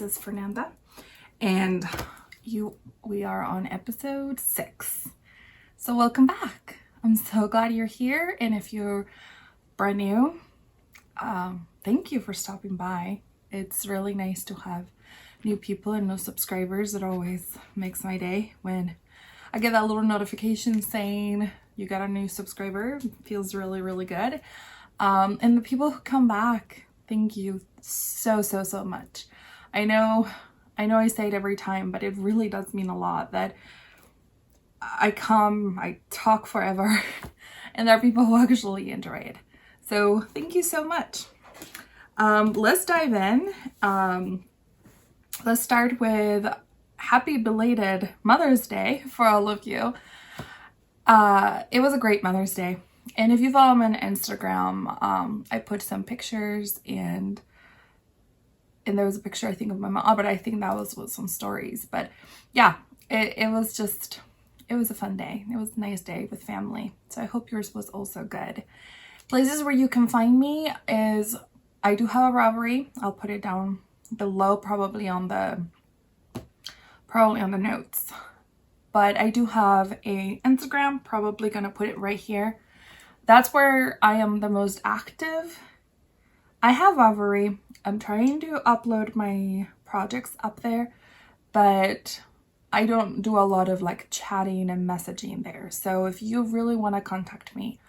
this is Fernanda, and we are on episode 6. So welcome back. I'm so glad you're here, and if you're brand new, thank you for stopping by. It's really nice to have new people and new subscribers. It always makes my day when I get that little notification saying you got a new subscriber. It feels really good. And the people who come back, thank you so much. I know I say it every time, but it really does mean a lot that I talk forever and there are people who actually enjoy it. So thank you so much. Let's dive in. Let's start with happy belated Mother's Day for all of you. It was a great Mother's Day. And if you follow me on Instagram, I put some pictures and there was a picture, I think, of my mom, but I think that was with some stories. But yeah, it was a fun day. It was a nice day with family. So I hope yours was also good. Places where you can find me is, I do have a Ravelry. I'll put it down below, probably on the notes. But I do have a Instagram, probably gonna put it right here. That's where I am the most active. I have Ravelry. I'm trying to upload my projects up there, but I don't do a lot of like chatting and messaging there. So if you really want to contact me,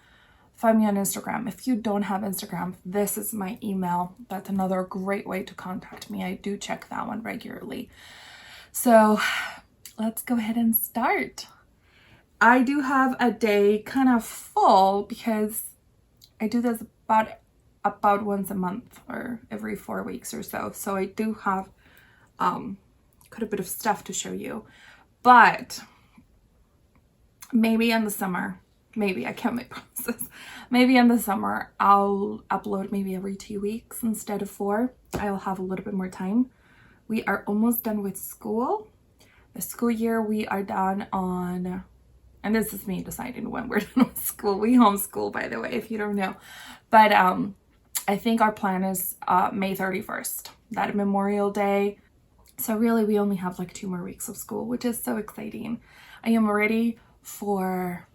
find me on Instagram. If you don't have Instagram, this is my email. That's another great way to contact me. I do check that one regularly. So let's go ahead and start. I do have a day kind of full because I do this about once a month or every 4 weeks or so. So I do have quite a bit of stuff to show you. But maybe in the summer, maybe, I can't make promises. Maybe in the summer, I'll upload maybe every 2 weeks instead of 4. I'll have a little bit more time. We are almost done with school. The school year we are done on, and this is me deciding when we're done with school. We homeschool, by the way, if you don't know. But I think our plan is May 31st, that Memorial Day. So really we only have like 2 more weeks of school, which is so exciting. I am ready for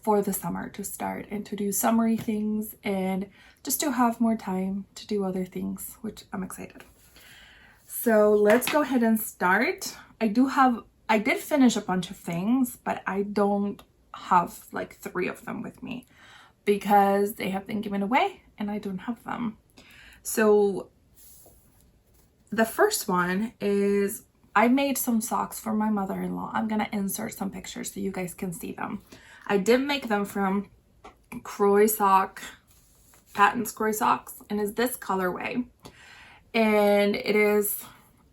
the summer to start and to do summery things and just to have more time to do other things, which I'm excited. So let's go ahead and start. I did finish a bunch of things, but I don't have like 3 of them with me because they have been given away and I don't have them. So the first one is I made some socks for my mother-in-law. I'm gonna insert some pictures so you guys can see them. I did make them from Croy sock, Patton's Croy socks, and it's this colorway. And it is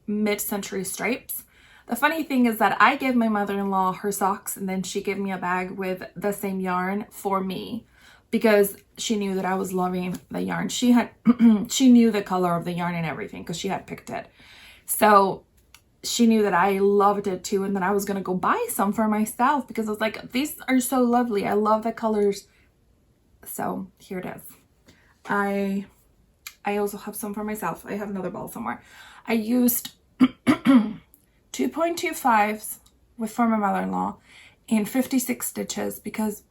mid-century stripes. The funny thing is that I gave my mother-in-law her socks and then she gave me a bag with the same yarn for me because she knew that I was loving the yarn. She knew the color of the yarn and everything because she had picked it. So she knew that I loved it too, and then I was gonna go buy some for myself because I was like, these are so lovely. I love the colors. So here it is. I also have some for myself. I have another ball somewhere. I used 2.25s for my mother-in-law in 56 stitches because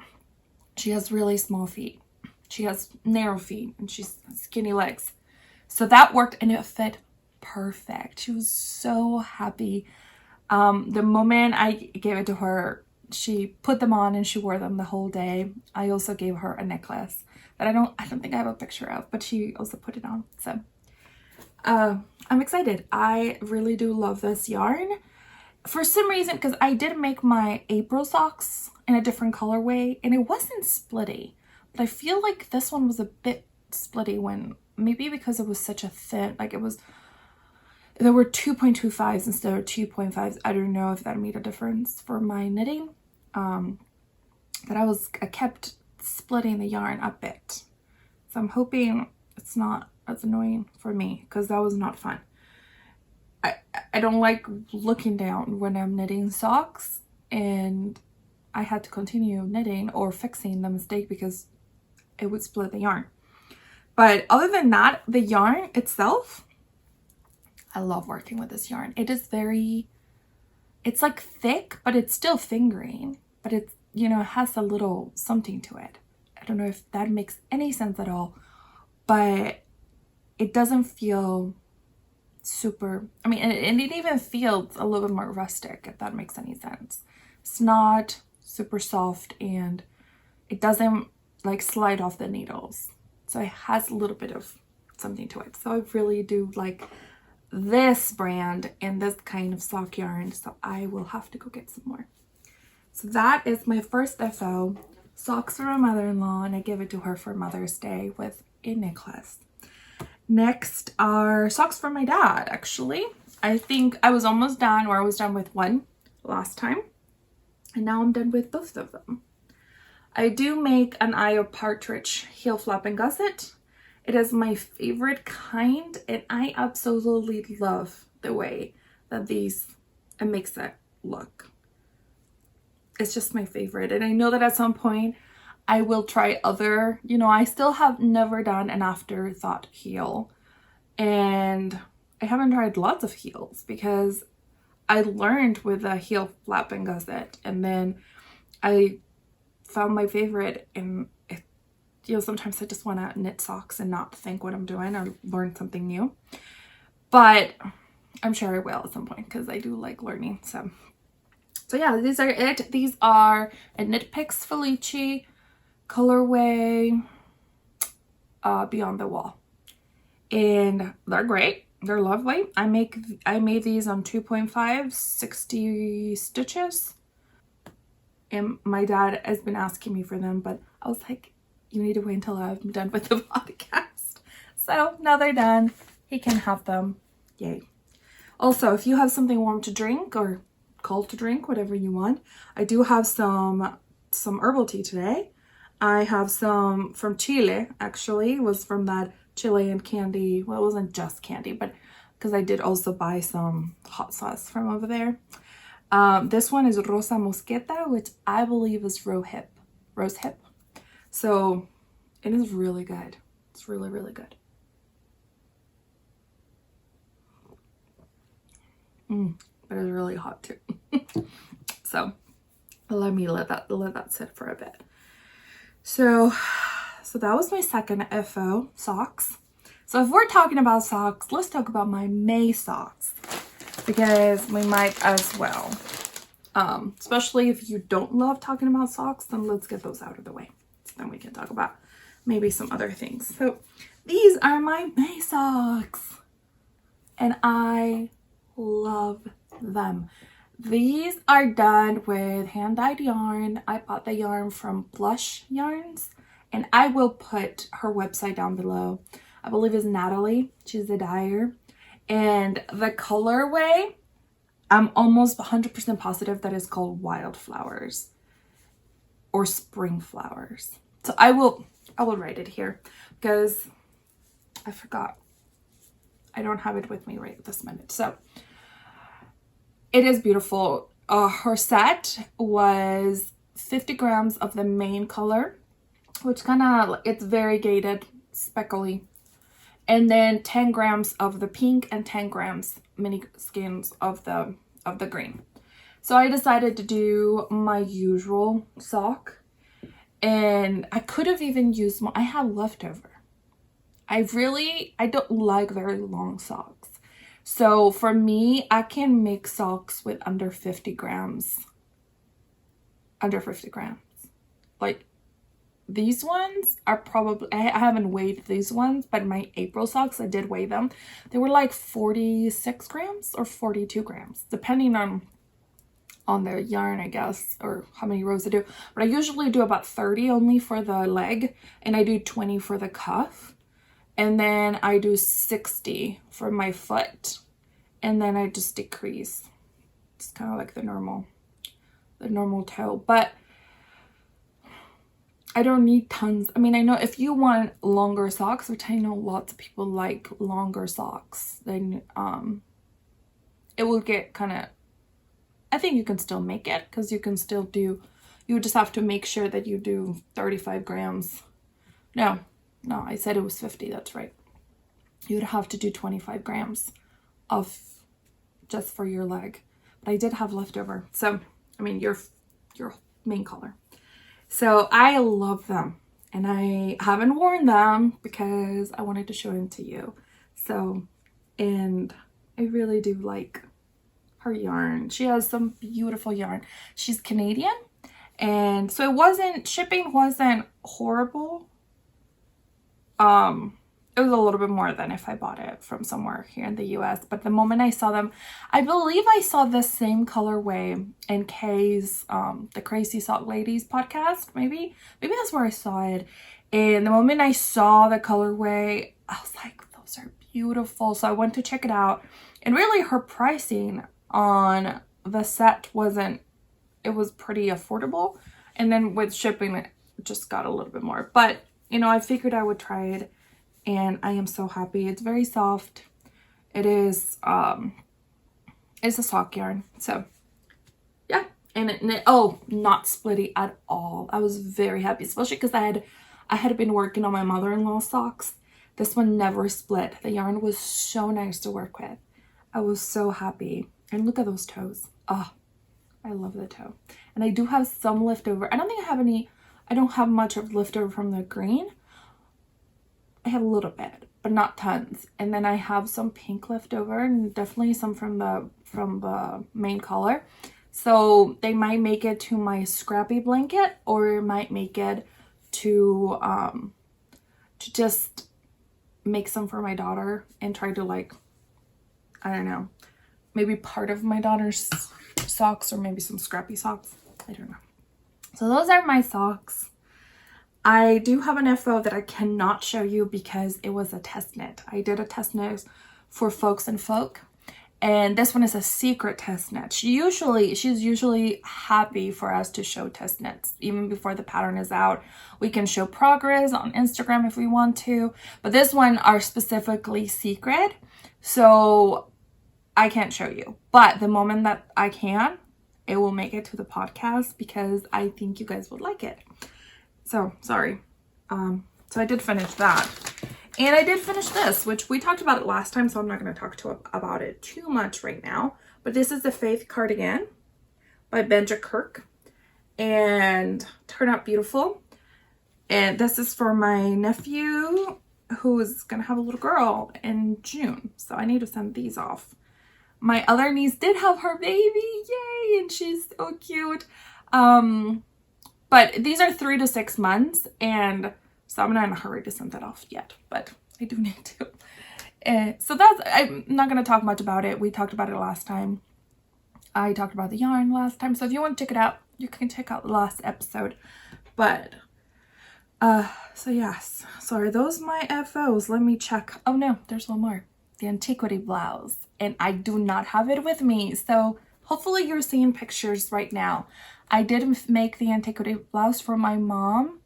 she has really small feet. She has narrow feet and she's skinny legs. So that worked and it fit perfect. She was so happy. The moment I gave it to her, she put them on and she wore them the whole day. I also gave her a necklace that I don't think I have a picture of, but she also put it on. So I'm excited. I really do love this yarn. For some reason, because I did make my April socks in a different colorway and it wasn't splitty, but I feel like this one was a bit splitty when, maybe because it was such a thin, like there were 2.25s instead of 2.5s. I don't know if that made a difference for my knitting. But I kept splitting the yarn a bit. So I'm hoping it's not as annoying for me because that was not fun. I don't like looking down when I'm knitting socks, and I had to continue knitting or fixing the mistake because it would split the yarn. But other than that, the yarn itself I love working with this yarn. It is very, it's like thick, but it's still fingering, but it's, you know, it has a little something to it. I don't know if that makes any sense at all, but it doesn't feel super, I mean, and it even feels a little bit more rustic, if that makes any sense. It's not super soft, and it doesn't like slide off the needles. So it has a little bit of something to it. So I really do like this brand and this kind of sock yarn. So I will have to go get some more. So that is my first FO. Socks for my mother-in-law, and I give it to her for Mother's Day with a necklace. Next are socks for my dad, actually. I think I was almost done, or I was done with one last time. And now I'm done with both of them. I do make an Eye of Partridge heel flap and gusset. It is my favorite kind, and I absolutely love the way that it makes it look. It's just my favorite, and I know that at some point I will try other, you know, I still have never done an afterthought heel, and I haven't tried lots of heels because I learned with a heel flap and gusset, and then I found my favorite, and it, you know, sometimes I just want to knit socks and not think what I'm doing or learn something new, but I'm sure I will at some point because I do like learning. So yeah, these are it. These are a Knitpicks Felici colorway Beyond the Wall, and they're great. They're lovely. I made these on 2.5, 60 stitches, and my dad has been asking me for them, but I was like, you need to wait until I'm done with the podcast. So now they're done. He can have them. Yay. Also, if you have something warm to drink or cold to drink, whatever you want, I do have some herbal tea today. I have some from Chile, actually. It was from that Chilean candy. Well, it wasn't just candy, but because I did also buy some hot sauce from over there. This one is Rosa Mosqueta, which I believe is rose hip. So it is really good. It's really, really good. But it's really hot too. So let me let that sit for a bit. So that was my second FO, socks. So if we're talking about socks, let's talk about my May socks, because we might as well. Especially if you don't love talking about socks, then let's get those out of the way. So then we can talk about maybe some other things. So these are my May socks, and I love them. These are done with hand-dyed yarn. I bought the yarn from Blush Yarns, and I will put her website down below. I believe it's Natalie. She's the dyer. And the colorway, I'm almost 100% positive that it's called Wildflowers or Spring Flowers. So I will write it here because I forgot. I don't have it with me right this minute. So it is beautiful. Her set was 50 grams of the main color, which kind of, it's variegated, speckly. And then 10 grams of the pink and 10 grams mini skeins of the green. So I decided to do my usual sock, and I could have even used I have leftover. I don't like very long socks. So for me, I can make socks with under 50 grams. Under 50 grams. Like these ones are probably, I haven't weighed these ones, but my April socks, I did weigh them. They were like 46 grams or 42 grams, depending on the yarn, I guess, or how many rows I do. But I usually do about 30 only for the leg, and I do 20 for the cuff. And then I do 60 for my foot, and then I just decrease. It's kind of like the normal toe, but I don't need tons. I mean, I know if you want longer socks, which I know lots of people like longer socks, then it will get kind of, I think you can still make it, because you can still do, you just have to make sure that you do 35 grams. No, I said it was 50, that's right. You would have to do 25 grams of just for your leg, but I did have leftover. So, I mean, your main color. So I love them, and I haven't worn them because I wanted to show them to you. So, and I really do like her yarn. She has some beautiful yarn. She's Canadian, and so shipping wasn't horrible. It was a little bit more than if I bought it from somewhere here in the US, but the moment I saw them, I believe I saw the same colorway in Kay's the Crazy Sock Ladies podcast. Maybe that's where I saw it. And the moment I saw the colorway, I was like, those are beautiful. So I went to check it out, and really her pricing on the set was pretty affordable, and then with shipping it just got a little bit more. But you know, I figured I would try it, and I am so happy. It's very soft. It is it's a sock yarn. So yeah, and not splitty at all. I was very happy, especially because I had been working on my mother-in-law's socks. This one never split. The yarn was so nice to work with. I was so happy. And look at those toes. Oh, I love the toe. And I do have some leftover. I don't have much of leftover from the green. I have a little bit, but not tons. And then I have some pink leftover, and definitely some from the main color. So they might make it to my scrappy blanket, or might make it to just make some for my daughter and try to, like, I don't know, maybe part of my daughter's socks, or maybe some scrappy socks. I don't know. So those are my socks. I do have an FO that I cannot show you because it was a test knit. I did a test knit for Folks and Folk, and this one is a secret test knit. She's usually happy for us to show test knits even before the pattern is out. We can show progress on Instagram if we want to, but this one are specifically secret, so I can't show you. But the moment that I can, it will make it to the podcast because I think you guys would like it. So sorry. So I did finish that, and I did finish this, which we talked about it last time, so I'm not going to talk about it too much right now. But this is the Faith cardigan by Benja Kirk, and turned out beautiful. And this is for my nephew who is going to have a little girl in June, so I need to send these off. My other niece did have her baby, yay, and she's so cute. But these are 3 to 6 months, and so I'm not in a hurry to send that off yet, but I do need to. So I'm not going to talk much about it. We talked about it last time. I talked about the yarn last time, so if you want to check it out, you can check out the last episode. But, so yes. So are those my FOs? Let me check. Oh no, there's one more. The Antiquity blouse, and I do not have it with me, so hopefully you're seeing pictures right now. I did make the Antiquity blouse for my mom.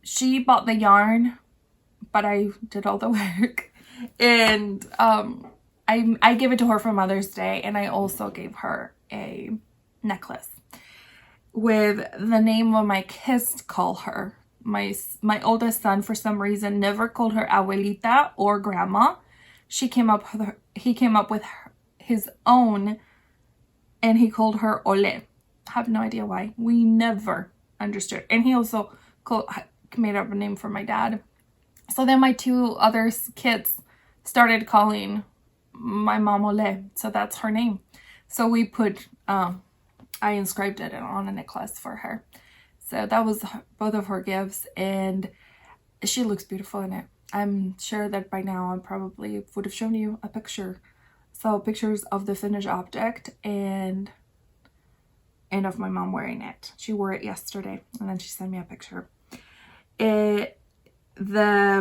She bought the yarn, but I did all the work, and I gave it to her for Mother's Day, and I also gave her a necklace with the name of my kids call her. My oldest son, for some reason, never called her abuelita or grandma. He came up with his own, and he called her Ole. I have no idea why. We never understood. And he also made up a name for my dad. So then my 2 other kids started calling my mom Ole. So that's her name. So we put, I inscribed it on a necklace for her. So that was both of her gifts, and she looks beautiful in it. I'm sure that by now I probably would have shown you a picture. So pictures of the finished object and of my mom wearing it. She wore it yesterday, and then she sent me a picture. The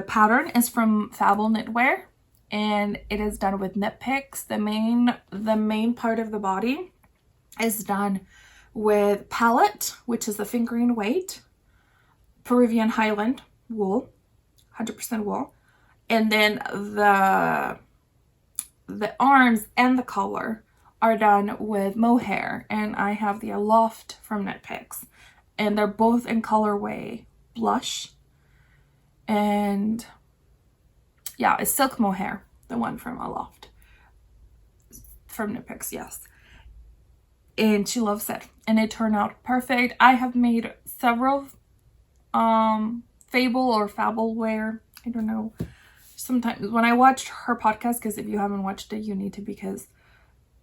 pattern is from Fabel Knitwear, and it is done with Knitpicks. The main part of the body is done with palette, which is the fingering weight, Peruvian Highland wool, 100% wool, and then the arms and the collar are done with mohair, and I have the Aloft from Knitpicks, and they're both in colorway blush, and yeah, it's silk mohair, the one from Aloft. from Knitpicks, yes. And she loves it. And it turned out perfect. I have made several Fabel or Fabel wear. I don't know. Sometimes when I watched her podcast, because if you haven't watched it, you need to, because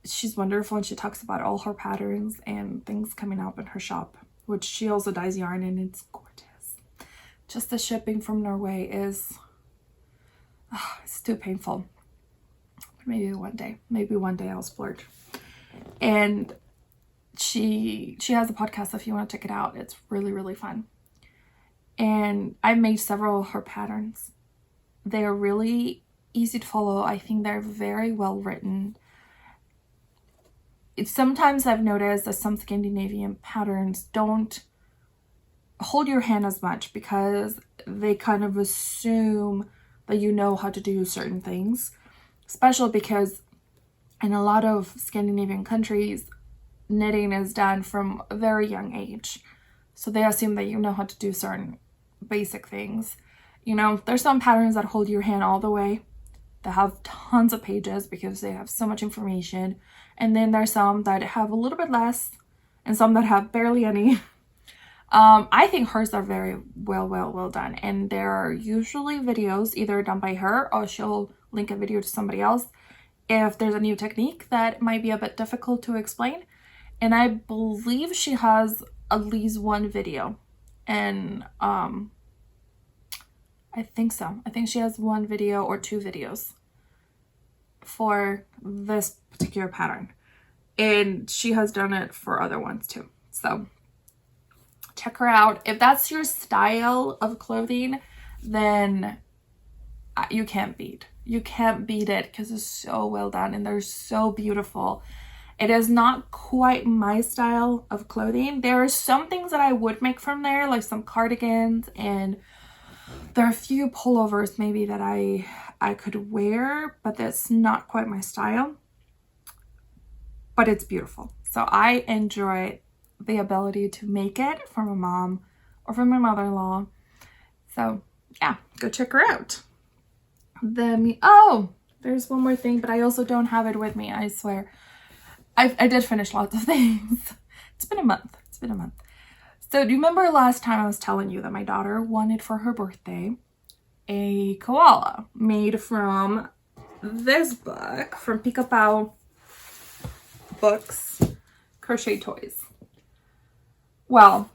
she's wonderful and she talks about all her patterns and things coming up in her shop, which she also dyes yarn and it's gorgeous. Just the shipping from Norway is it's too painful. Maybe one day I'll splurge. And she has a podcast if you want to check it out. It's really, really fun. And I've made several of her patterns. They are really easy to follow. I think they're very well written. Sometimes I've noticed that some Scandinavian patterns don't hold your hand as much because they kind of assume that you know how to do certain things, especially because in a lot of Scandinavian countries, knitting is done from a very young age. So they assume that you know how to do certain basic things. You know, there's some patterns that hold your hand all the way, that have tons of pages because they have so much information. And then there's some that have a little bit less and some that have barely any. I think hers are very well done. And there are usually videos either done by her or she'll link a video to somebody else if there's a new technique that might be a bit difficult to explain. And I believe she has at least one video. And I think so. I think she has one video or two videos for this particular pattern. And she has done it for other ones too. So check her out. If that's your style of clothing, then you can't beat. You can't beat it because it's so well done and they're so beautiful. It is not quite my style of clothing. There are some things that I would make from there, like some cardigans, and there are a few pullovers maybe that I could wear, but that's not quite my style. But it's beautiful. So I enjoy the ability to make it for my mom or for my mother-in-law. So yeah, go check her out. Oh, there's one more thing, but I also don't have it with me, I swear. I did finish lots of things. It's been a month. So do you remember last time I was telling you that my daughter wanted for her birthday a koala made from this book from Pick Pau Books, Crochet Toys? Well,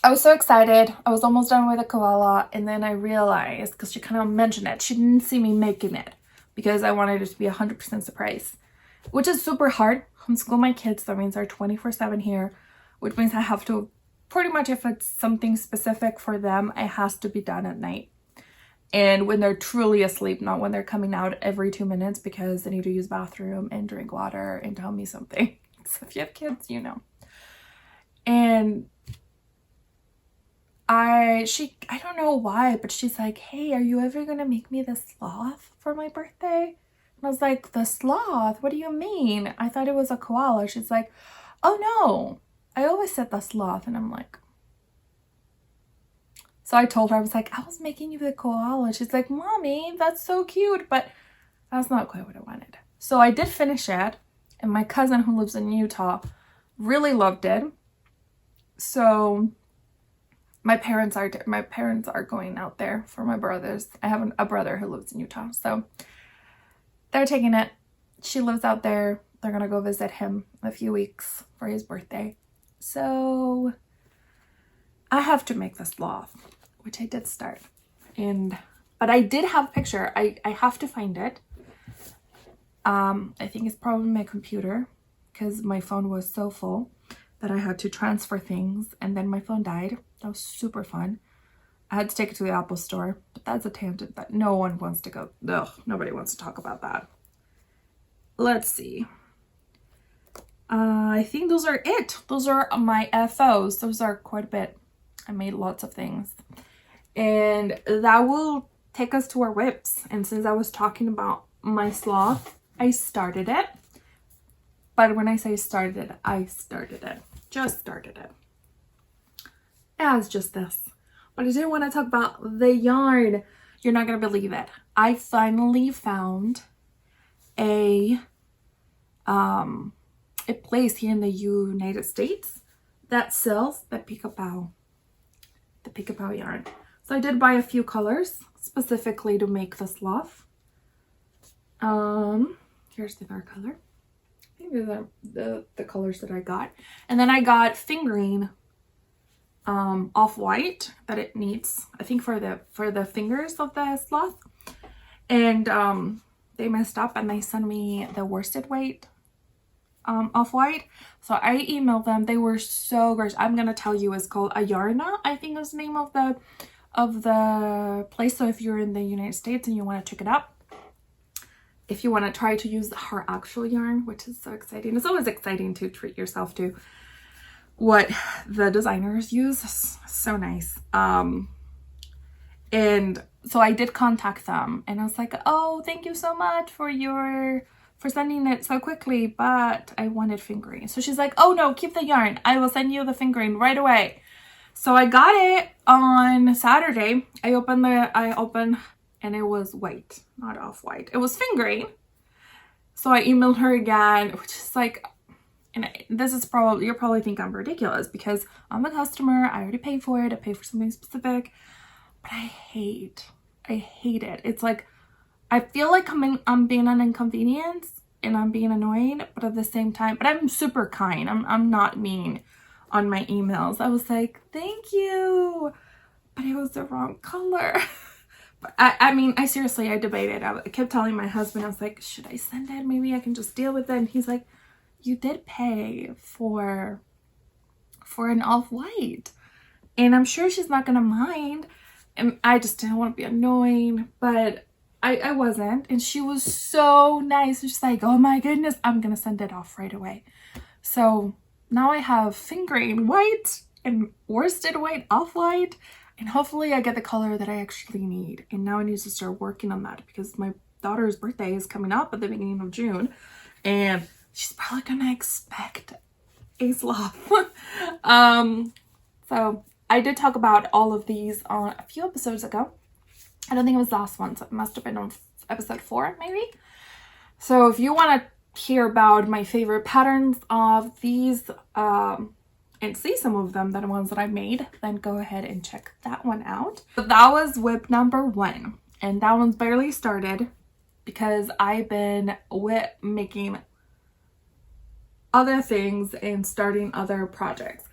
I was so excited. I was almost done with the koala, and then I realized, because she kind of mentioned it, she didn't see me making it because I wanted it to be 100% surprise, which is super hard. Homeschool my kids, that means they're 24/7 here, which means I have to pretty much, if it's something specific for them, it has to be done at night. And when they're truly asleep, not when they're coming out every 2 minutes because they need to use bathroom and drink water and tell me something. So if you have kids, you know. And I don't know why, but she's like, hey, are you ever gonna make me the sloth for my birthday? And I was like, the sloth? What do you mean? I thought it was a koala. She's like, oh no, I always said the sloth. And I'm like, so I told her, I was like, I was making you the koala. She's like, mommy, that's so cute, but that's not quite what I wanted. So I did finish it, and my cousin who lives in Utah really loved it. So my parents are going out there for my brothers. I have a brother who lives in Utah, so they're taking it. She lives out there. They're gonna go visit him in a few weeks for his birthday. So I have to make the sloth, which I did start. But I did have a picture. I have to find it. I think it's probably my computer because my phone was so full that I had to transfer things, and then my phone died. That was super fun. I had to take it to the Apple store, but that's a tangent that no one wants to go. Ugh, nobody wants to talk about that. Let's see. I think those are it. Those are my FOs. Those are quite a bit. I made lots of things. And that will take us to our WIPS. And since I was talking about my sloth, I started it. But when I say started it, I started it. Just started it. As just this. But I did want to talk about the yarn. You're not going to believe it. I finally found a a place here in the United States that sells the Pick-a-Pow yarn. So I did buy a few colors specifically to make the sloth. Here's the dark color. I think these are the colors that I got. And then I got fingering off-white that it needs, I think, for the fingers of the sloth. And they messed up and they sent me the worsted weight off-white. So I emailed them. They were so great. I'm gonna tell you, it's called Ayarna, I think is the name of the place. So if you're in the United States and you want to check it out, if you want to try to use her actual yarn, which is so exciting. It's always exciting to treat yourself to what the designers use. So nice. And so I did contact them and I was like, oh, thank you so much for sending it so quickly, but I wanted fingering. So she's like, oh no, keep the yarn. I will send you the fingering right away. So I got it on Saturday. I opened and it was white, not off-white. It was fingering. So I emailed her again, which is like, and this is probably, you'll probably think I'm ridiculous because I'm the customer. I already paid for it. I paid for something specific, but I hate it. It's like, I feel like I'm being an inconvenience and I'm being annoying, but at the same time, but I'm super kind. I'm not mean on my emails. I was like, thank you, but it was the wrong color. But I mean, I debated. I kept telling my husband, I was like, should I send it? Maybe I can just deal with it. And he's like, you did pay for an off-white. And I'm sure she's not going to mind. And I just didn't want to be annoying, but I wasn't. And she was so nice. She's like, oh my goodness, I'm going to send it off right away. So now I have fingering white and worsted white off-white. And hopefully I get the color that I actually need. And now I need to start working on that because my daughter's birthday is coming up at the beginning of June. And she's probably gonna expect a sloth. So I did talk about all of these on a few episodes ago. I don't think it was the last one, so it must have been on episode 4 maybe. So if you want to hear about my favorite patterns of these and see some of them, the ones that I made, then go ahead and check that one out. So that was WIP number 1, and that one's barely started because I've been making other things and starting other projects.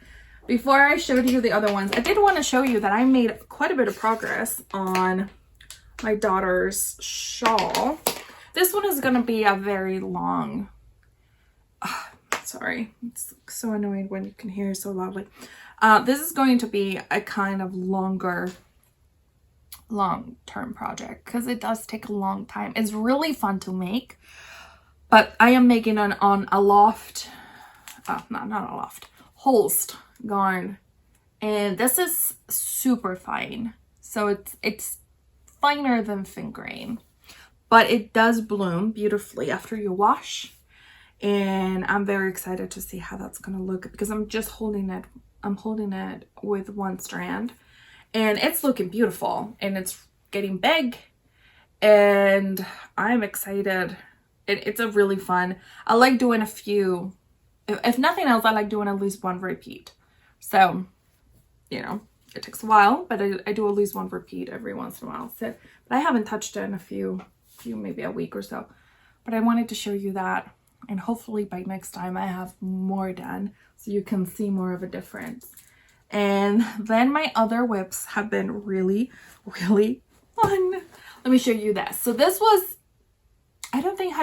Before I showed you the other ones, I did want to show you that I made quite a bit of progress on my daughter's shawl. This one is going to be a very long, sorry, it's so annoying when you can hear so loudly. This is going to be a kind of long-term project because it does take a long time. It's really fun to make, but I am making it on a loft, not a loft, Holst yarn, and this is super fine. So it's finer than fingering, but it does bloom beautifully after you wash. And I'm very excited to see how that's gonna look because I'm just holding it. I'm holding it with one strand, and it's looking beautiful and it's getting big, and I'm excited. It's a really fun. I like doing a few. If nothing else, I like doing at least one repeat. So, you know, it takes a while, but I do at least one repeat every once in a while. So, but I haven't touched it in a few, maybe a week or so. But I wanted to show you that. And hopefully by next time I have more done so you can see more of a difference. And then my other WIPs have been really, really fun. Let me show you this. So this was, I don't think I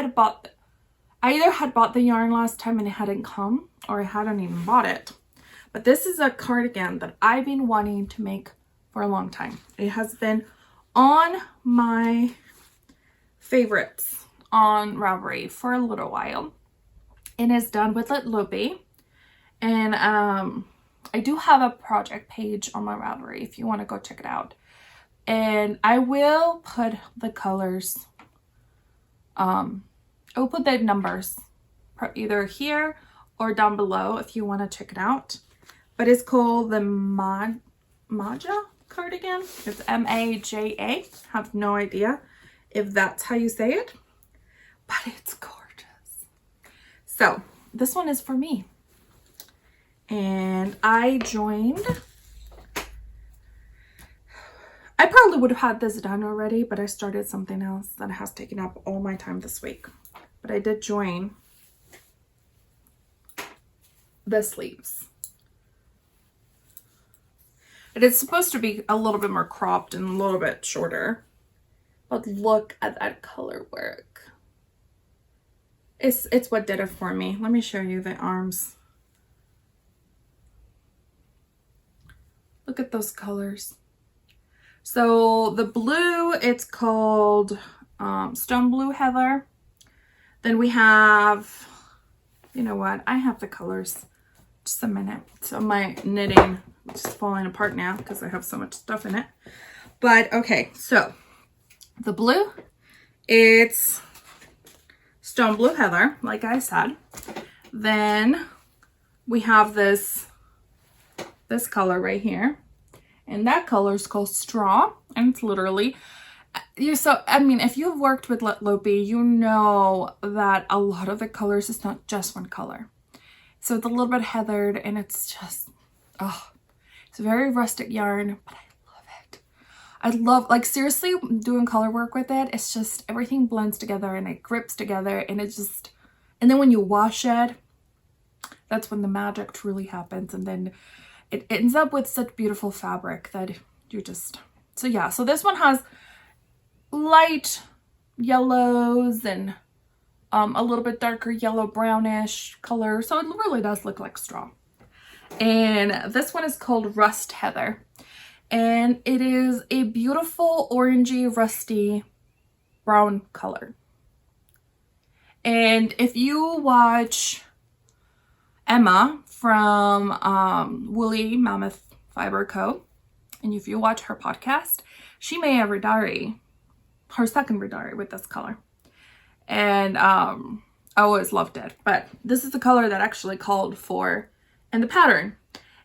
either had bought the yarn last time and it hadn't come, or I hadn't even bought it. But this is a cardigan that I've been wanting to make for a long time. It has been on my favorites on Ravelry for a little while. It is done with a loopy, and I do have a project page on my Ravelry if you want to go check it out, and I will put the colors, I'll put the numbers either here or down below if you want to check it out. But it's called the Maja Cardigan. It's M-A-J-A. Have no idea if that's how you say it, but it's gorgeous. So this one is for me. And I joined. I probably would have had this done already, but I started something else that has taken up all my time this week. But I did join the sleeves. It is supposed to be a little bit more cropped and a little bit shorter. But look at that color work. It's what did it for me. Let me show you the arms. Look at those colors. So the blue, it's called Stone Blue Heather. Then we have, you know what? I have the colors. Just a minute. So my knitting is just falling apart now because I have so much stuff in it. But okay, so the blue, it's Stone Blue Heather, like I said. Then we have this color right here. And that color is called Straw. And it's literally, I mean, if you've worked with Lope, you know that a lot of the colors, it's not just one color. So it's a little bit heathered and it's just, oh, it's a very rustic yarn, but I love it. I love, like seriously, doing color work with it. It's just, everything blends together and it grips together and it just, and then when you wash it, that's when the magic truly happens. And then it ends up with such beautiful fabric that you just, so yeah. So this one has light yellows and a little bit darker yellow brownish color. So it really does look like straw. And this one is called Rust Heather. And it is a beautiful orangey, rusty brown color. And if you watch Emma from Woolly Mammoth Fiber Co. and if you watch her podcast, she made a redari, her second redari with this color. And I always loved it. But this is the color that actually called for in the pattern.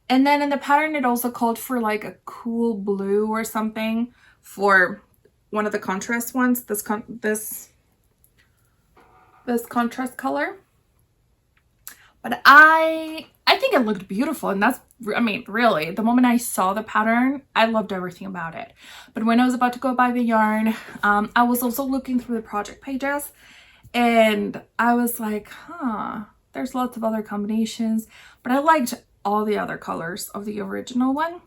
And then in the pattern, it also called for like a cool blue or something for one of the contrast ones, this contrast color. But I think it looked beautiful, and that's, I mean, really, the moment I saw the pattern, I loved everything about it. But when I was about to go buy the yarn, I was also looking through the project pages, and I was like, huh, there's lots of other combinations, but I liked all the other colors of the original one.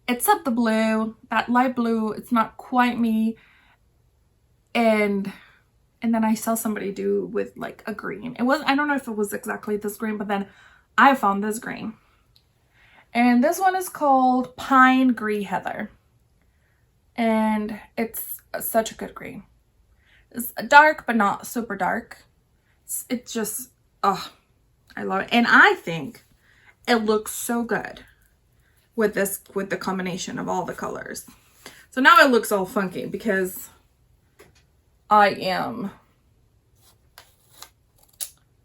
Except the blue, that light blue, it's not quite me. And then I saw somebody do with like a green. It was, I don't know if it was exactly this green, but then I found this green. And this one is called Pine Green Heather. And it's such a good green. It's dark, but not super dark. It's just, oh, I love it. And I think it looks so good with this, with the combination of all the colors. So now it looks all funky because I am.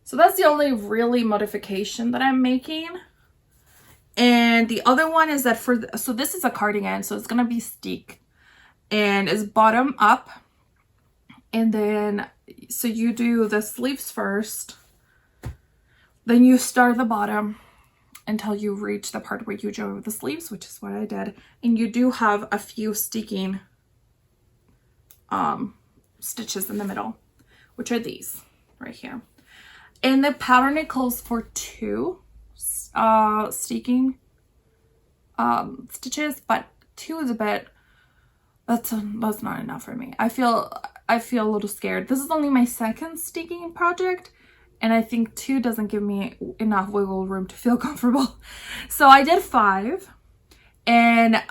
So that's the only really modification that I'm making. And the other one is that so this is a cardigan, so it's going to be steek. And it's bottom up. And then, so you do the sleeves first. Then you start the bottom until you reach the part where you join with the sleeves, which is what I did. And you do have a few steeking stitches in the middle, which are these right here. And the pattern, it calls for 2 steeking stitches, but 2 is a bit, that's not enough for me. I feel a little scared. This is only my second steeking project, and I think 2 doesn't give me enough wiggle room to feel comfortable. So I did 5. And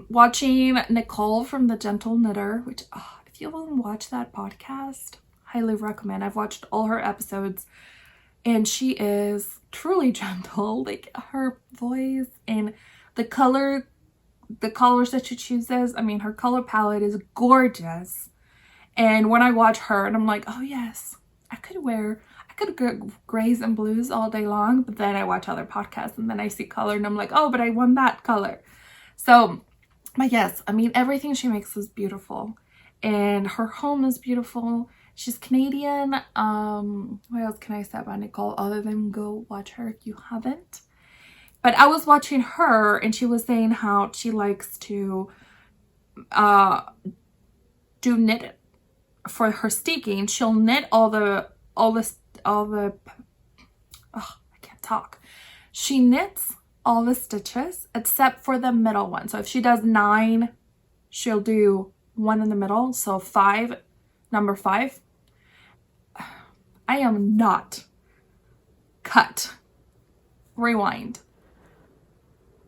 watching Nicole from The Gentle Knitter, which, if you haven't watched that podcast, highly recommend. I've watched all her episodes, and she is truly gentle. Like, her voice and the colors that she chooses. I mean, her color palette is gorgeous. And when I watch her, and I'm like, oh yes, I could go grays and blues all day long. But then I watch other podcasts, and then I see color, and I'm like, oh, but I want that color. So, but yes, I mean, everything she makes is beautiful. And her home is beautiful. She's Canadian. What else can I say about Nicole other than go watch her if you haven't? But I was watching her and she was saying how she likes to do knit for her steeking. She'll knit all the oh, I can't talk. She knits all the stitches except for the middle one. So if she does 9, she'll do 1 in the middle. So 5, number 5. I am not cut. Rewind.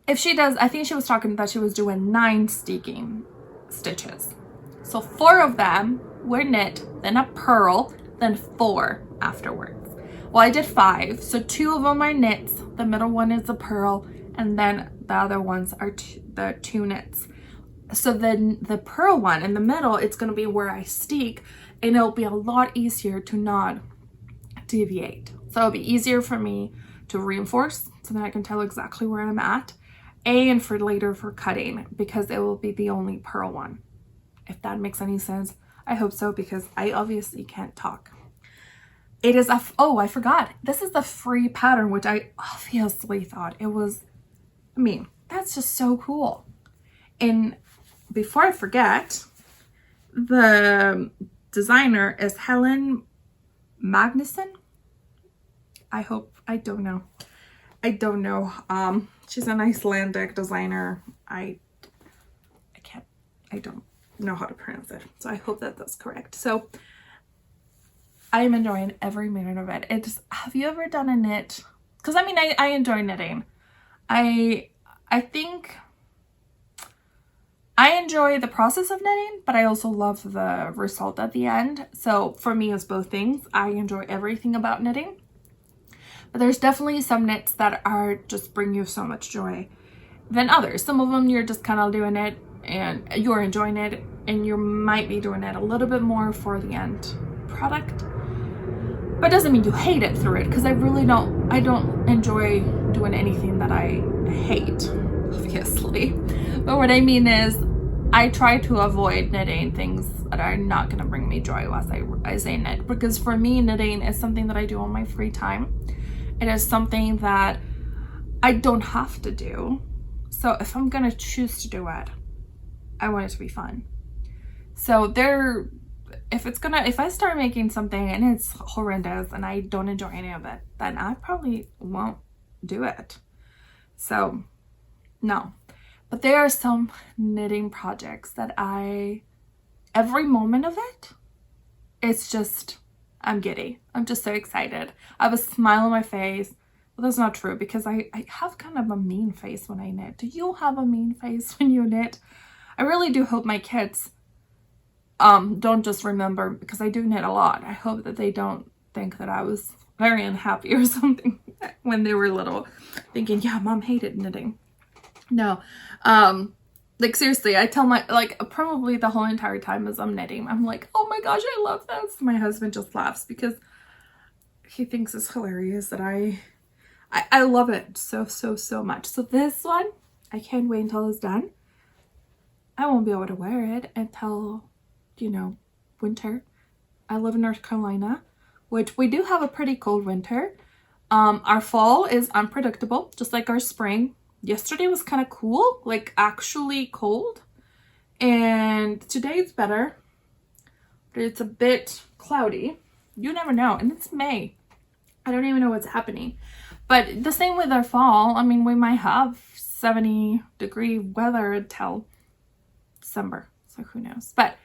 If she does, I think she was talking that she was doing 9 steeking stitches. So 4 of them were knit, then a purl, then 4 afterwards. Well, I did 5, so 2 of them are knits, the middle one is a purl, and then the other ones are the 2 knits. So then the purl one in the middle, it's going to be where I steek, and it'll be a lot easier to not deviate. So it'll be easier for me to reinforce so that I can tell exactly where I'm at, and for later for cutting, because it will be the only purl one. If that makes any sense. I hope so, because I obviously can't talk. It is a, oh, I forgot. This is the free pattern, which I obviously thought it was, I mean, that's just so cool. And before I forget, the designer is Helen Magnuson. I hope, I don't know. She's an Icelandic designer. I don't know how to pronounce it, so I hope that that's correct. So I am enjoying every minute of it. It's, have you ever done a knit? Because I mean, I enjoy knitting. I think I enjoy the process of knitting, but I also love the result at the end. So for me, it's both things. I enjoy everything about knitting, but there's definitely some knits that are just bring you so much joy than others. Some of them you're just kind of doing it and you're enjoying it, and you might be doing it a little bit more for the end product, but doesn't mean you hate it through it, because I don't enjoy doing anything that I hate, obviously. But what I mean is I try to avoid knitting things that are not going to bring me joy as I knit, because for me, knitting is something that I do on my free time. It is something that I don't have to do. So if I'm going to choose to do it, I want it to be fun. So if I start making something and it's horrendous and I don't enjoy any of it, then I probably won't do it. So no. But there are some knitting projects that every moment of it, it's just, I'm giddy. I'm just so excited. I have a smile on my face. Well, that's not true, because I have kind of a mean face when I knit. Do you have a mean face when you knit? I really do hope my kids don't just remember, because I do knit a lot. I hope that they don't think that I was very unhappy or something when they were little, thinking, yeah, mom hated knitting. No, like seriously, I tell probably the whole entire time as I'm knitting, I'm like, oh my gosh, I love this. My husband just laughs because he thinks it's hilarious that I love it so much. So this one, I can't wait until it's done. I won't be able to wear it until, you know, winter. I live in North Carolina, which we do have a pretty cold winter. Our fall is unpredictable, just like our spring. Yesterday was kind of cool, like actually cold. And today it's better, but it's a bit cloudy. You never know. And it's May. I don't even know what's happening. But the same with our fall. I mean, we might have 70-degree weather until December, so who knows. But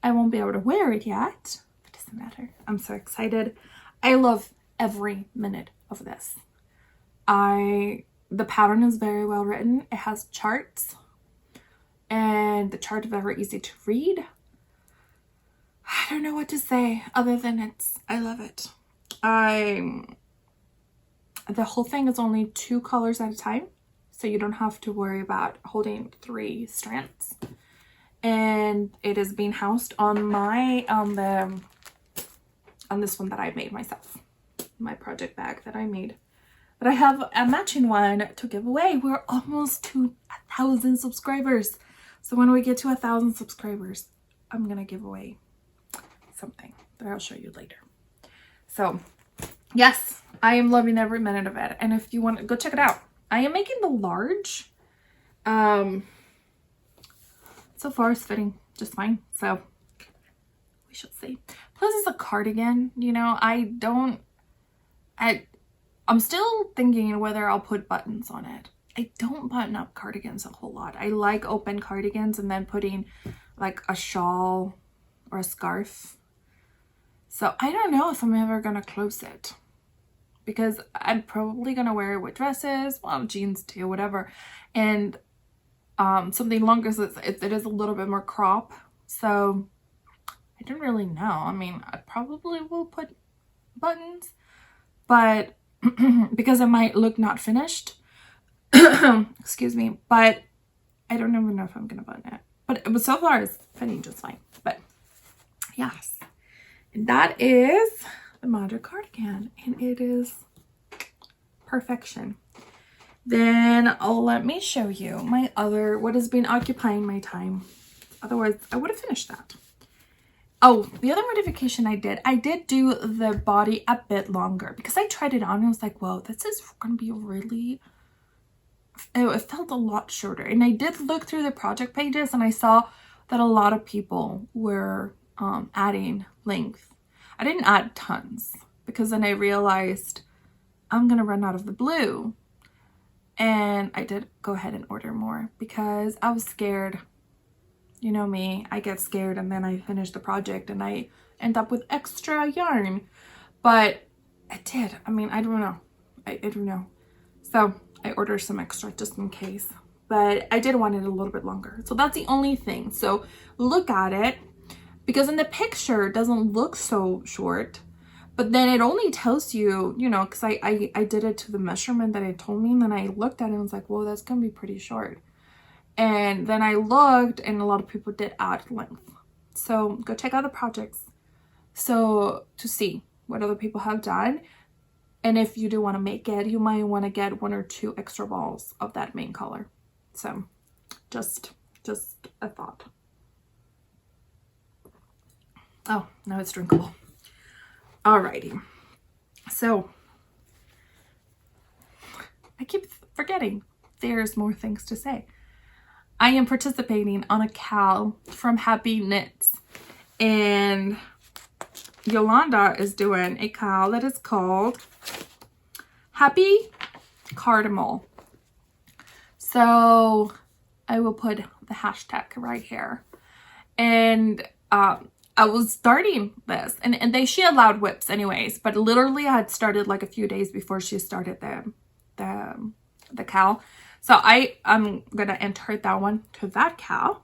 I won't be able to wear it yet. It doesn't matter. I'm so excited. I love every minute of this. The pattern is very well written. It has charts, and the charts are very easy to read. I don't know what to say other than I love it. The whole thing is only 2 colors at a time, so you don't have to worry about holding 3 strands. And it is being housed on this one that I made myself, my project bag that I made. But I have a matching one to give away. We're almost to 1,000 subscribers. So when we get to 1,000 subscribers, I'm gonna give away something. that I'll show you later. So yes, I am loving every minute of it. And if you want to go check it out, I am making the large. So far it's fitting just fine. So we shall see. Plus it's a cardigan, you know, I'm still thinking whether I'll put buttons on it. I don't button up cardigans a whole lot. I like open cardigans and then putting like a shawl or a scarf. So I don't know if I'm ever going to close it, because I'm probably going to wear it with dresses, well, jeans too, whatever. And something longer, so it is a little bit more crop. So I don't really know. I mean, I probably will put buttons, but because it might look not finished. Excuse me, but I don't even know if I'm gonna button it. But so far it's fitting just fine. But yes, and that is the Maja cardigan, and it is perfection. Then let me show you my other, what has been occupying my time. Otherwise I would have finished that. Oh, the other modification I did do the body a bit longer, because I tried it on and I was like, whoa, this is gonna be really, it felt a lot shorter. And I did look through the project pages and I saw that a lot of people were adding length. I didn't add tons, because then I realized I'm gonna run out of the blue. And I did go ahead and order more because I was scared. You know me, I get scared and then I finish the project and I end up with extra yarn. But I did. I mean, I don't know. I don't know. So I ordered some extra just in case. But I did want it a little bit longer. So that's the only thing. So look at it, because in the picture it doesn't look so short. But then it only tells you, you know, because I did it to the measurement that it told me. And then I looked at it and was like, whoa, that's going to be pretty short. And then I looked and a lot of people did add length. So go check out the projects so to see what other people have done. And if you do want to make it, you might want to get 1 or 2 extra balls of that main color. So just a thought. Oh, now it's drinkable. Alrighty. So I keep forgetting there's more things to say. I am participating on a KAL from Happy Knits, and Yolanda is doing a KAL that is called Happy Cardinal. So I will put the hashtag right here. And I was starting this, and she allowed WIPS anyways, but literally I had started like a few days before she started the KAL. So I'm gonna enter that one to that KAL.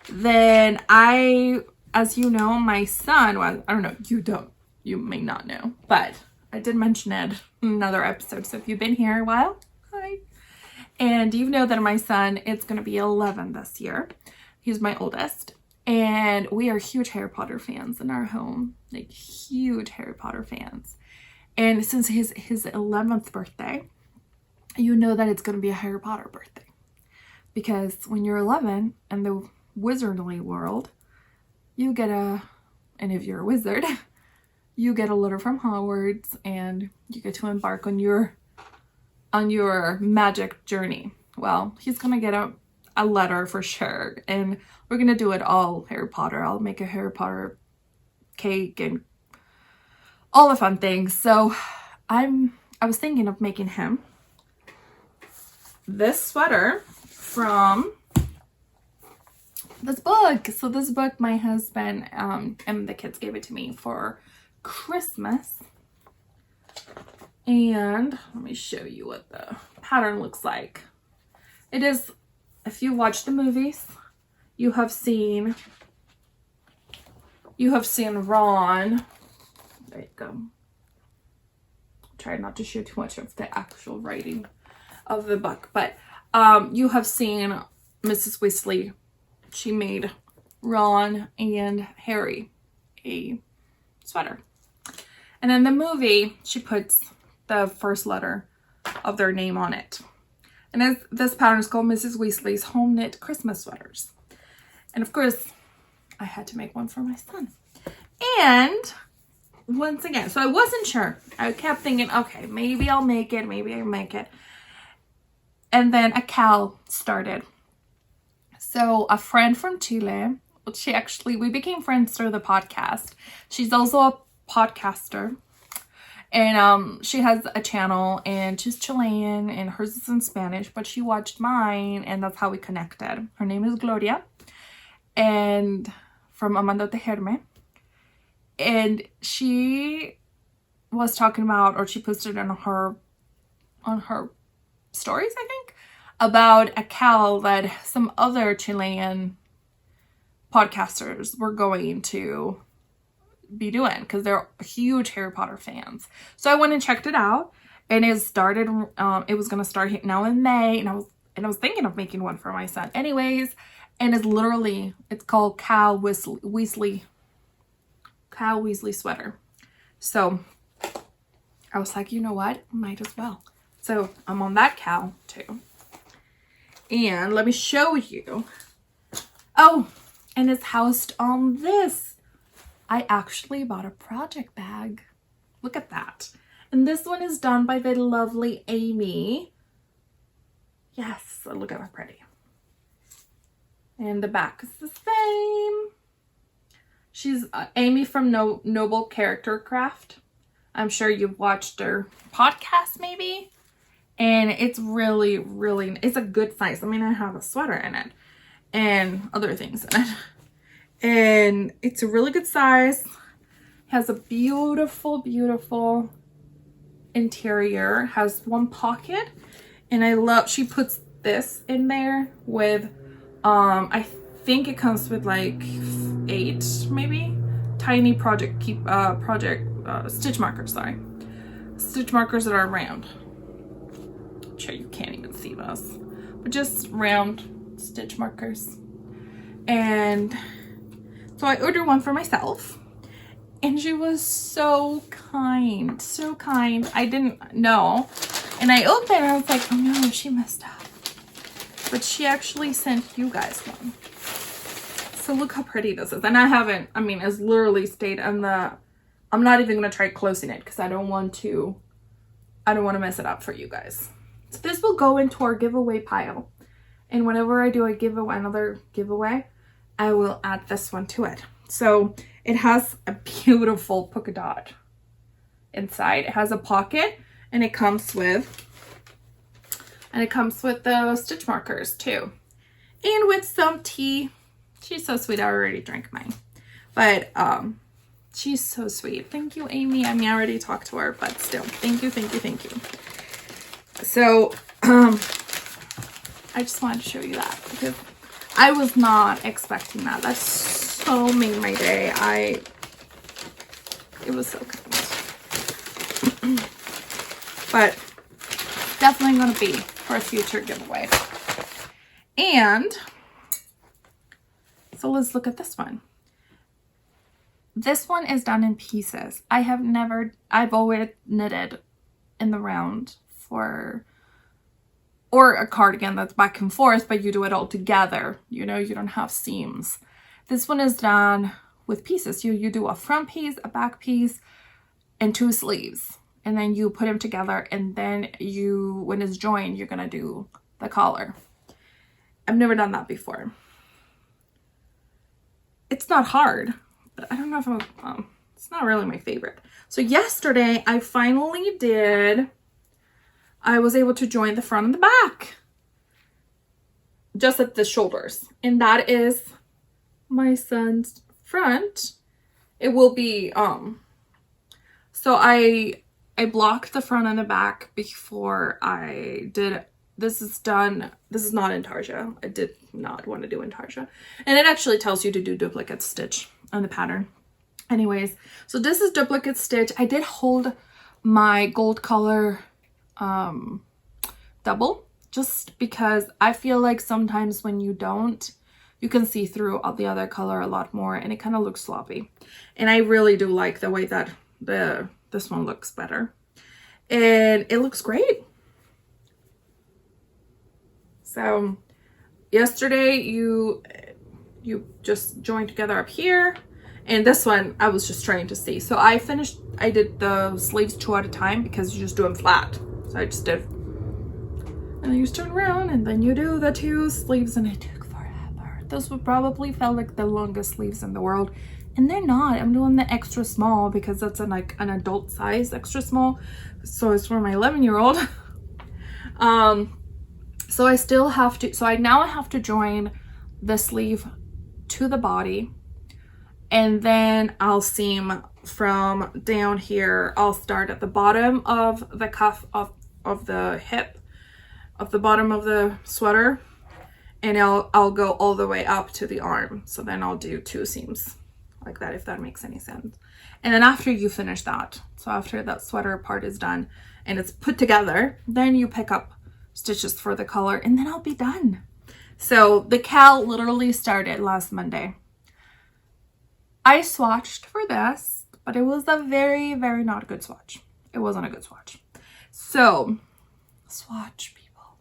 Then as you know, my son, well, I don't know, you may not know, but I did mention it in another episode. So if you've been here a while, hi. And you know that my son is gonna be 11 this year. He's my oldest. And we are huge Harry Potter fans in our home, like huge Harry Potter fans. And since his 11th birthday, you know that it's going to be a Harry Potter birthday. Because when you're 11 in the wizardly world, you get and if you're a wizard, you get a letter from Hogwarts and you get to embark on your magic journey. Well, he's going to get a letter for sure, and we're gonna do it all Harry Potter. I'll make a Harry Potter cake and all the fun things. So I was thinking of making him this sweater from this book. So this book, my husband and the kids gave it to me for Christmas. And let me show you what the pattern looks like. It is, if you watch the movies, you have seen Ron. There you go. Try not to show too much of the actual writing of the book, but you have seen Mrs. Weasley. She made Ron and Harry a sweater, and in the movie she puts the first letter of their name on it. And this pattern is called Mrs. Weasley's Home Knit Christmas Sweaters. And of course, I had to make one for my son. And once again, so I wasn't sure. I kept thinking, okay, maybe I'll make it, maybe I'll make it. And then a KAL started. So a friend from Chile, we became friends through the podcast. She's also a podcaster. And she has a channel, and she's Chilean, and hers is in Spanish, but she watched mine, and that's how we connected. Her name is Gloria, and from Amando Tejerme. And she was talking about, or she posted on her stories, I think, about a KAL that some other Chilean podcasters were going to be doing, because they're huge Harry Potter fans. So I went and checked it out, and it started, it was going to start now in May, and I was thinking of making one for my son anyways, and it's called KAL Weasley sweater. So I was like, you know what, might as well. So I'm on that KAL too. And let me show you. Oh, and it's housed on this. I actually bought a project bag. Look at that. And this one is done by the lovely Amy. Yes, look at how pretty. And the back is the same. She's Amy from Noble Character Craft. I'm sure you've watched her podcast maybe. And it's really, really, it's a good size. I mean, I have a sweater in it and other things in it. And it's a really good size. Has a beautiful, beautiful interior. Has one pocket. And I love, she puts this in there with, I think it comes with like 8 maybe tiny stitch markers, sorry. Stitch markers that are round. I'm sure you can't even see those. But just round stitch markers. And so I ordered one for myself, and she was so kind, so kind. I didn't know, and I opened and I was like, oh no, she messed up. But she actually sent you guys one. So look how pretty this is. And I mean, it's literally stayed on the, I'm not even going to try closing it because I don't want to mess it up for you guys. So this will go into our giveaway pile. And whenever I do another giveaway, I will add this one to it. So it has a beautiful polka dot inside. It has a pocket, and it comes with the stitch markers too. And with some tea. She's so sweet. I already drank mine. But she's so sweet. Thank you, Amy. I mean, I already talked to her, but still. Thank you, thank you, thank you. So I just wanted to show you that because I was not expecting that. That so made my day. It was so kind. But definitely going to be for a future giveaway. And so let's look at this one. This one is done in pieces. I've always knitted in the round or a cardigan that's back and forth, but you do it all together. You know, you don't have seams. This one is done with pieces. You do a front piece, a back piece, and 2 sleeves. And then you put them together, and then when it's joined, you're gonna do the collar. I've never done that before. It's not hard, but I don't know if it's not really my favorite. So yesterday I finally I was able to join the front and the back. Just at the shoulders. And that is my son's front. It will be, so I blocked the front and the back before I did. This is not intarsia. I did not want to do intarsia. And it actually tells you to do duplicate stitch on the pattern. Anyways, so this is duplicate stitch. I did hold my gold color double, just because I feel like sometimes when you don't, you can see through all the other color a lot more, and it kind of looks sloppy. And I really do like the way that this one looks better. And it looks great. So yesterday you just joined together up here, And this one, I was just trying to see. So I did the sleeves 2 at a time because you just do them flat. So I just did, and then you just turn around and then you do the 2 sleeves, and it took forever. Those would probably felt like the longest sleeves in the world. And they're not. I'm doing the extra small because that's an adult size extra small. So it's for my 11-year-old. So I still have to, so I now have to join the sleeve to the body, and then I'll seam from down here. I'll start at the bottom of the cuff of the hip of the bottom of the sweater, and I'll go all the way up to the arm. So then I'll do 2 seams like that, if that makes any sense. And then after you finish that, so after that sweater part is done and it's put together, then you pick up stitches for the collar, and then I'll be done. So the KAL literally started last Monday. I swatched for this, but it was a very, very not good swatch. It wasn't a good swatch. So swatch, people.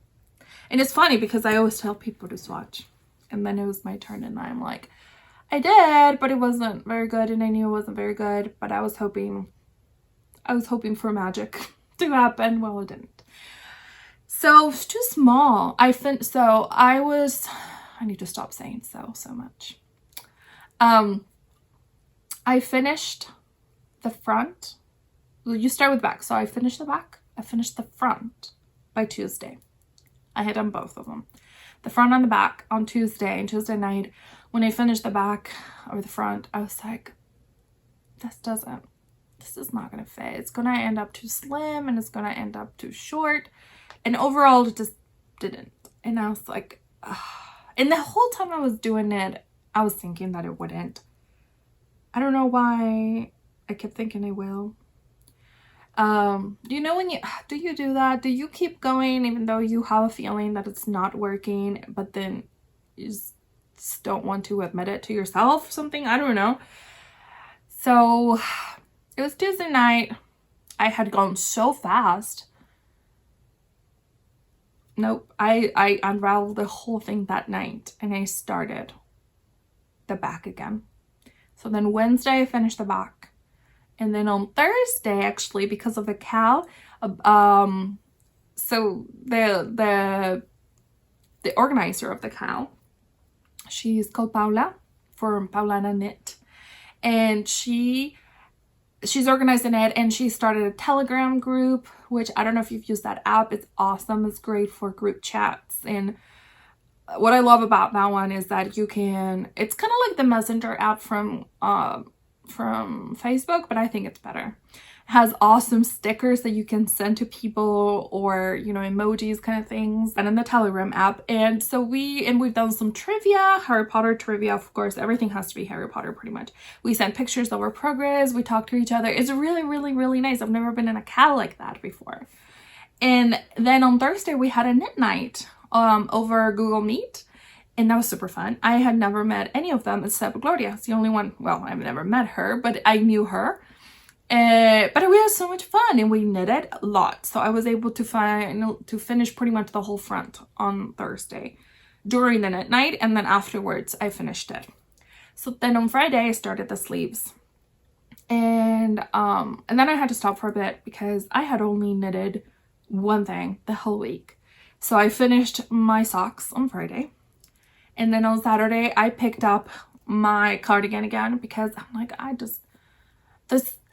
And it's funny because I always tell people to swatch, and then it was my turn and I'm like, I did, but it wasn't very good, and I knew it wasn't very good, but I was hoping for magic to happen. Well, it didn't. So it's too small. I need to stop saying so much. I finished the front. Well, you start with back. So I finished the back. I finished the front by Tuesday. I had done both of them. The front and the back on Tuesday. And Tuesday night, when I finished the back or the front, I was like, this is not going to fit. It's going to end up too slim, and it's going to end up too short. And overall, it just didn't. And I was like, ugh. And the whole time I was doing it, I was thinking that it wouldn't. I don't know why I kept thinking it will. You know, do you do that? Do you keep going even though you have a feeling that it's not working, but then you just don't want to admit it to yourself or something? I don't know. So it was Tuesday night. I had gone so fast. Nope, I unraveled the whole thing that night, and I started the back again. So then Wednesday I finished the back, and then on Thursday, actually, because of the KAL, so the organizer of the KAL, she's called Paula from Paulana Knit, and she's organizing it, and she started a Telegram group, which I don't know if you've used that app. It's awesome. It's great for group chats. And what I love about that one is that you can, it's kind of like the Messenger app from Facebook, but I think it's better. It has awesome stickers that you can send to people, or, you know, emojis kind of things, and in the Telegram app. And so we've done some trivia, Harry Potter trivia, of course. Everything has to be Harry Potter pretty much. We sent pictures of our progress. We talk to each other. It's really, really, really nice. I've never been in a KAL like that before. And then on Thursday we had a knit night over Google Meet, and that was super fun. I had never met any of them except Gloria. It's the only one. Well, I've never met her, but I knew her. But we had so much fun, and we knitted a lot. So I was able to finish pretty much the whole front on Thursday during the knit night, and then afterwards I finished it. So then on Friday I started the sleeves, and then I had to stop for a bit because I had only knitted one thing the whole week. So I finished my socks on Friday, and then on Saturday I picked up my cardigan again because I'm like,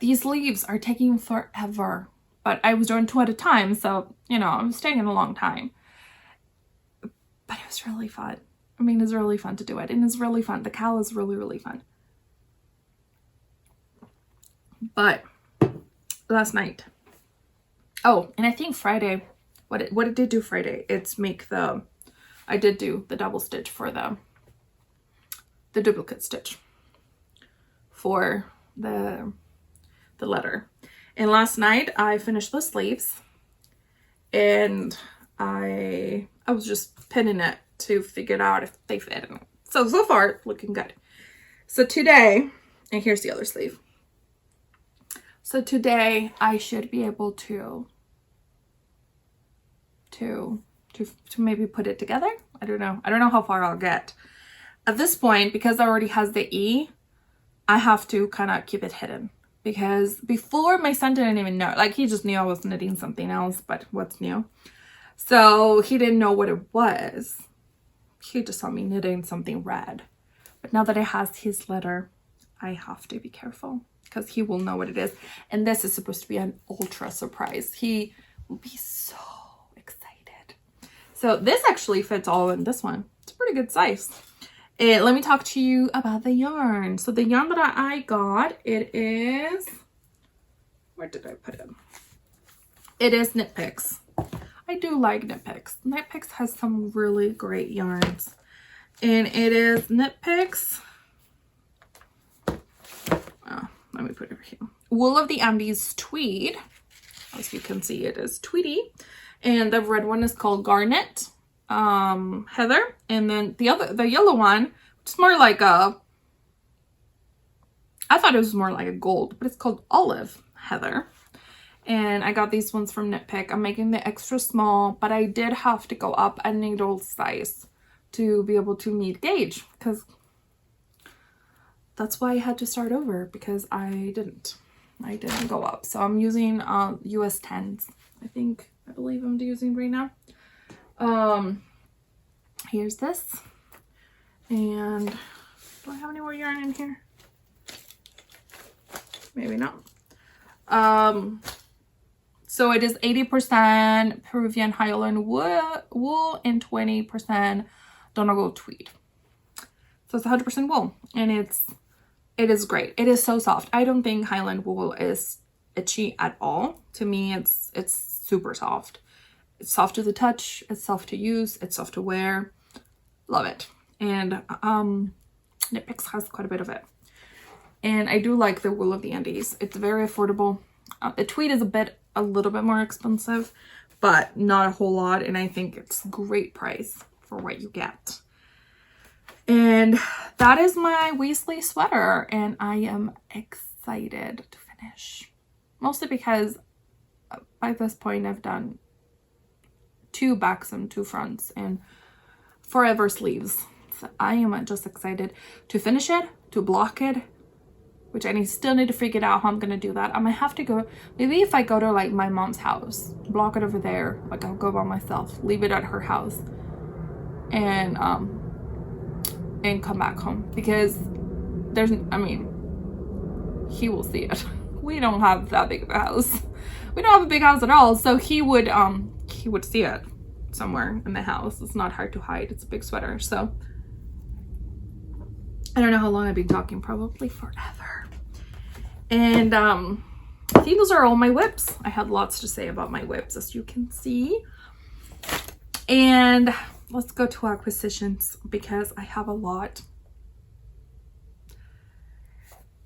these sleeves are taking forever, but I was doing 2 at a time, so, you know, I was taking a long time, but it was really fun. I mean, it's really fun to do it, and it's really fun. The KAL is really, really fun. But last night, oh, and I think Friday, what it did do Friday, I did do the double stitch for the duplicate stitch for the letter. And last night I finished the sleeves, and I was just pinning it to figure out if they fit. So far looking good. So today, and here's the other sleeve. So today I should be able to maybe put it together. I don't know how far I'll get at this point, because it already has the E. I have to kind of keep it hidden. Because before, my son didn't even know. Like, he just knew I was knitting something else, but what's new? So he didn't know what it was. He just saw me knitting something red. But now that it has his letter, I have to be careful because he will know what it is. And this is supposed to be an ultra surprise. He will be so excited. So this actually fits all in this one. It's a pretty good size. Let me talk to you about the yarn. So the yarn that I got, it is, where did I put it? It is Knitpicks. I do like Knitpicks. Knitpicks has some really great yarns. And it is Knitpicks. Let me put it over here. Wool of the Andes Tweed. As you can see, it is Tweedy. And the red one is called Garnet. Heather, and then the yellow one, which is more like I thought it was more like a gold, but it's called Olive Heather. And I got these ones from Knitpick. I'm making the extra small, but I did have to go up a needle size to be able to meet gauge, because that's why I had to start over, because I didn't go up. So I'm using US 10s. I believe I'm using right now. Here's this, and do I have any more yarn in here? Maybe not. So it is 80% Peruvian Highland wool and 20% Donegal tweed. So it's 100% wool, and it is great. It is so soft. I don't think Highland wool is itchy at all. To me, it's super soft. It's soft to the touch, it's soft to use, it's soft to wear. Love it. And Knitpicks has quite a bit of it. And I do like the wool of the Andes. It's very affordable. The tweed is a little bit more expensive, but not a whole lot. And I think it's great price for what you get. And that is my Weasley sweater. And I am excited to finish. Mostly because by this point I've done 2 backs and 2 fronts and forever sleeves. So I am just excited to finish it, to block it, which I still need to figure out how I'm gonna do that. I might have to go, maybe if I go to like my mom's house, block it over there, like I'll go by myself, leave it at her house, and come back home, because he will see it. We don't have that big of a house. We don't have a big house at all, so he would see it somewhere in the house. It's not hard to hide. It's a big sweater. So I don't know how long I've been talking, probably forever. And I think those are all my WIPs. I had lots to say about my WIPs, as you can see. And let's go to acquisitions, because I have a lot.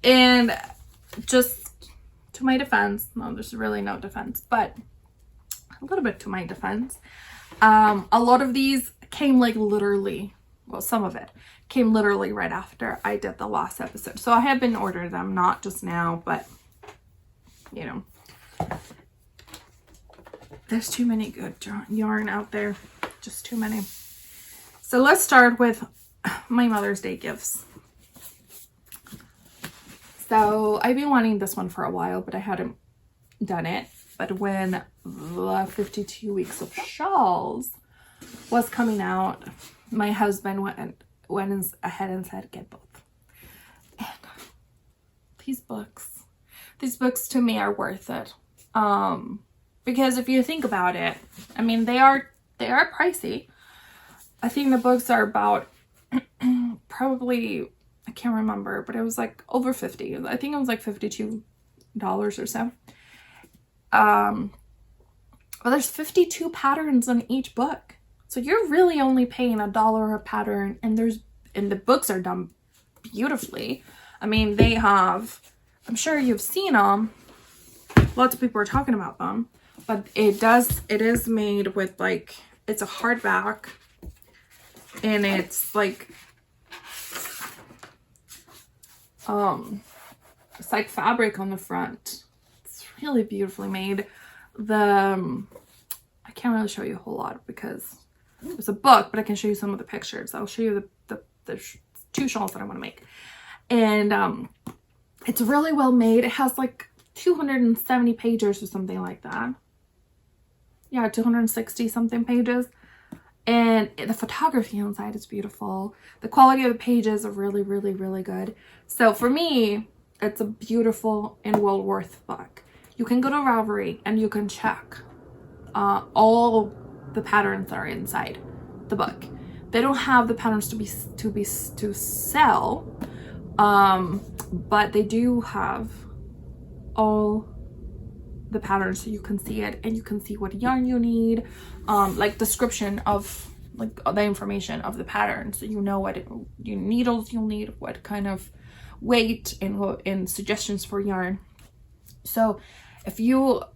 And just to my defense, no, there's really no defense, but a little bit to my defense, a lot of these came like literally, well, some of it came literally right after I did the last episode. So I have been ordering them, not just now, but you know, there's too many good yarn out there, just too many. So let's start with my Mother's Day gifts. So I've been wanting this one for a while, but I hadn't done it. But when the 52 weeks of shawls was coming out, my husband went ahead and said, get both. And these books to me are worth it. Because if you think about it, I mean, they are pricey. I think the books are about probably, I can't remember, but it was like over 50. I think it was like $52 or so. But there's 52 patterns in each book. So you're really only paying $1 a pattern, and the books are done beautifully. I mean, they have, I'm sure you've seen them. Lots of people are talking about them, but it is made with like, it's a hardback, and it's like, it's like fabric on the front. It's really beautifully made. I can't really show you a whole lot because it's a book, but I can show you some of the pictures. I'll show you the 2 shawls that I want to make. And It's really well made. It has like 270 pages or something like that. Yeah, 260 something pages. And the photography inside is beautiful. The quality of the pages are really, really, really good. So for me, it's a beautiful and well worth book. You can go to Ravelry and you can check all the patterns that are inside the book. They don't have the patterns to sell, but they do have all the patterns, so you can see it and you can see what yarn you need, like description of like the information of the pattern, so you know what needles you'll need, what kind of weight, and suggestions for yarn. So if you're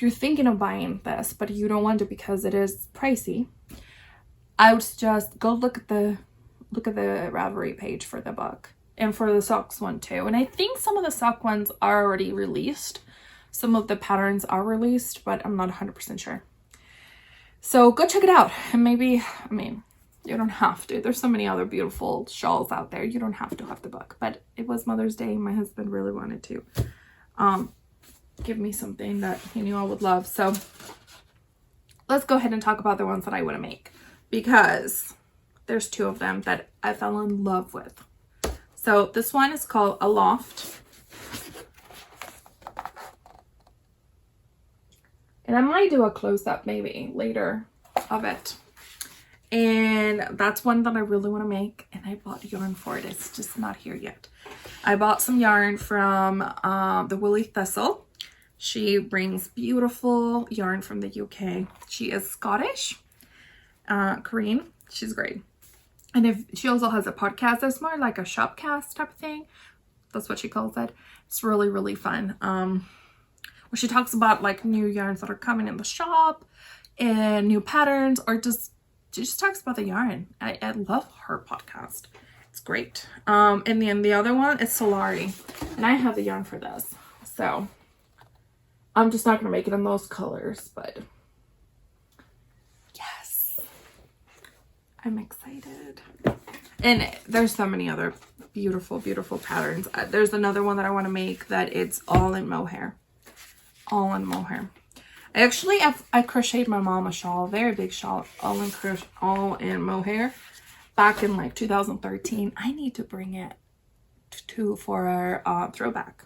thinking of buying this but you don't want to because it is pricey, I would suggest go look at the Ravelry page for the book and for the socks one too. And I think some of the sock ones are already released. Some of the patterns are released, but I'm not 100% sure. So go check it out. And maybe, I mean, you don't have to. There's so many other beautiful shawls out there. You don't have to have the book. But it was Mother's Day. My husband really wanted to give me something that he knew I would love. So let's go ahead and talk about the ones that I want to make, because there's two of them that I fell in love with. So this one is called Aloft. And I might do a close-up maybe later of it. And that's one that I really want to make. And I bought yarn for it. It's just not here yet. I bought some yarn from the Woolly Thistle. She brings beautiful yarn from the UK. She is Scottish, Korean. She's great. And if she also has a podcast that's more like a shopcast type of thing. That's what she calls it. It's really, really fun. Where she talks about like new yarns that are coming in the shop and new patterns, or she just talks about the yarn. I love her podcast. It's great. And then the other one is Solari, and I have the yarn for this. So I'm just not going to make it in those colors, but yes, I'm excited. And there's so many other beautiful, beautiful patterns. There's another one that I want to make that it's all in mohair. All in mohair. I crocheted my mom a shawl, a very big shawl, all in mohair back in like 2013. I need to bring it for our throwback.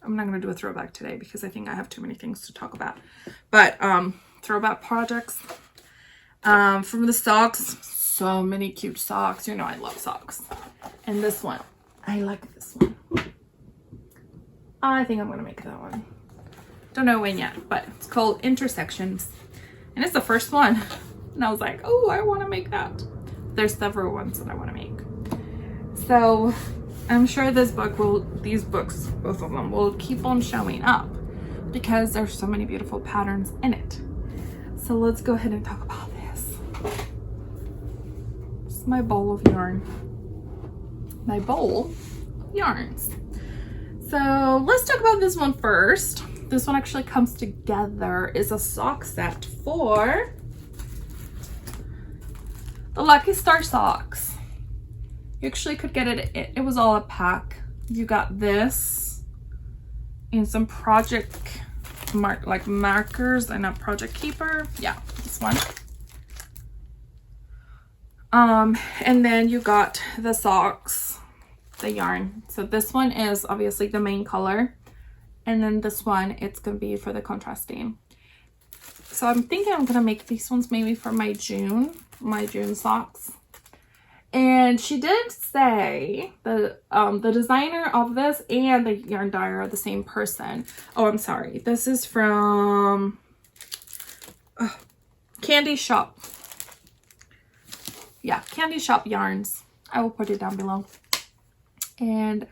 I'm not going to do a throwback today because I think I have too many things to talk about. But throwback projects. From the socks, so many cute socks. You know I love socks. And this one, I like this one. I think I'm going to make that one. Don't know when yet, but it's called Intersections. And it's the first one. And I was like, oh, I want to make that. There's several ones that I want to make. So I'm sure these books, both of them, will keep on showing up because there's so many beautiful patterns in it. So let's go ahead and talk about this. This is my bowl of yarn. My bowl of yarns. So let's talk about this one first. This one actually comes together is a sock set for the Lucky Star socks. You actually could get it. It was all a pack. You got this and some project markers and a project keeper. Yeah, this one. And then you got the socks, the yarn. So this one is obviously the main color. And then this one, it's going to be for the contrasting. So I'm thinking I'm going to make these ones maybe for my June socks. And she did say the designer of this and the yarn dyer are the same person. Oh, I'm sorry. This is from Candy Shop. Yeah, Candy Shop Yarns. I will put it down below. And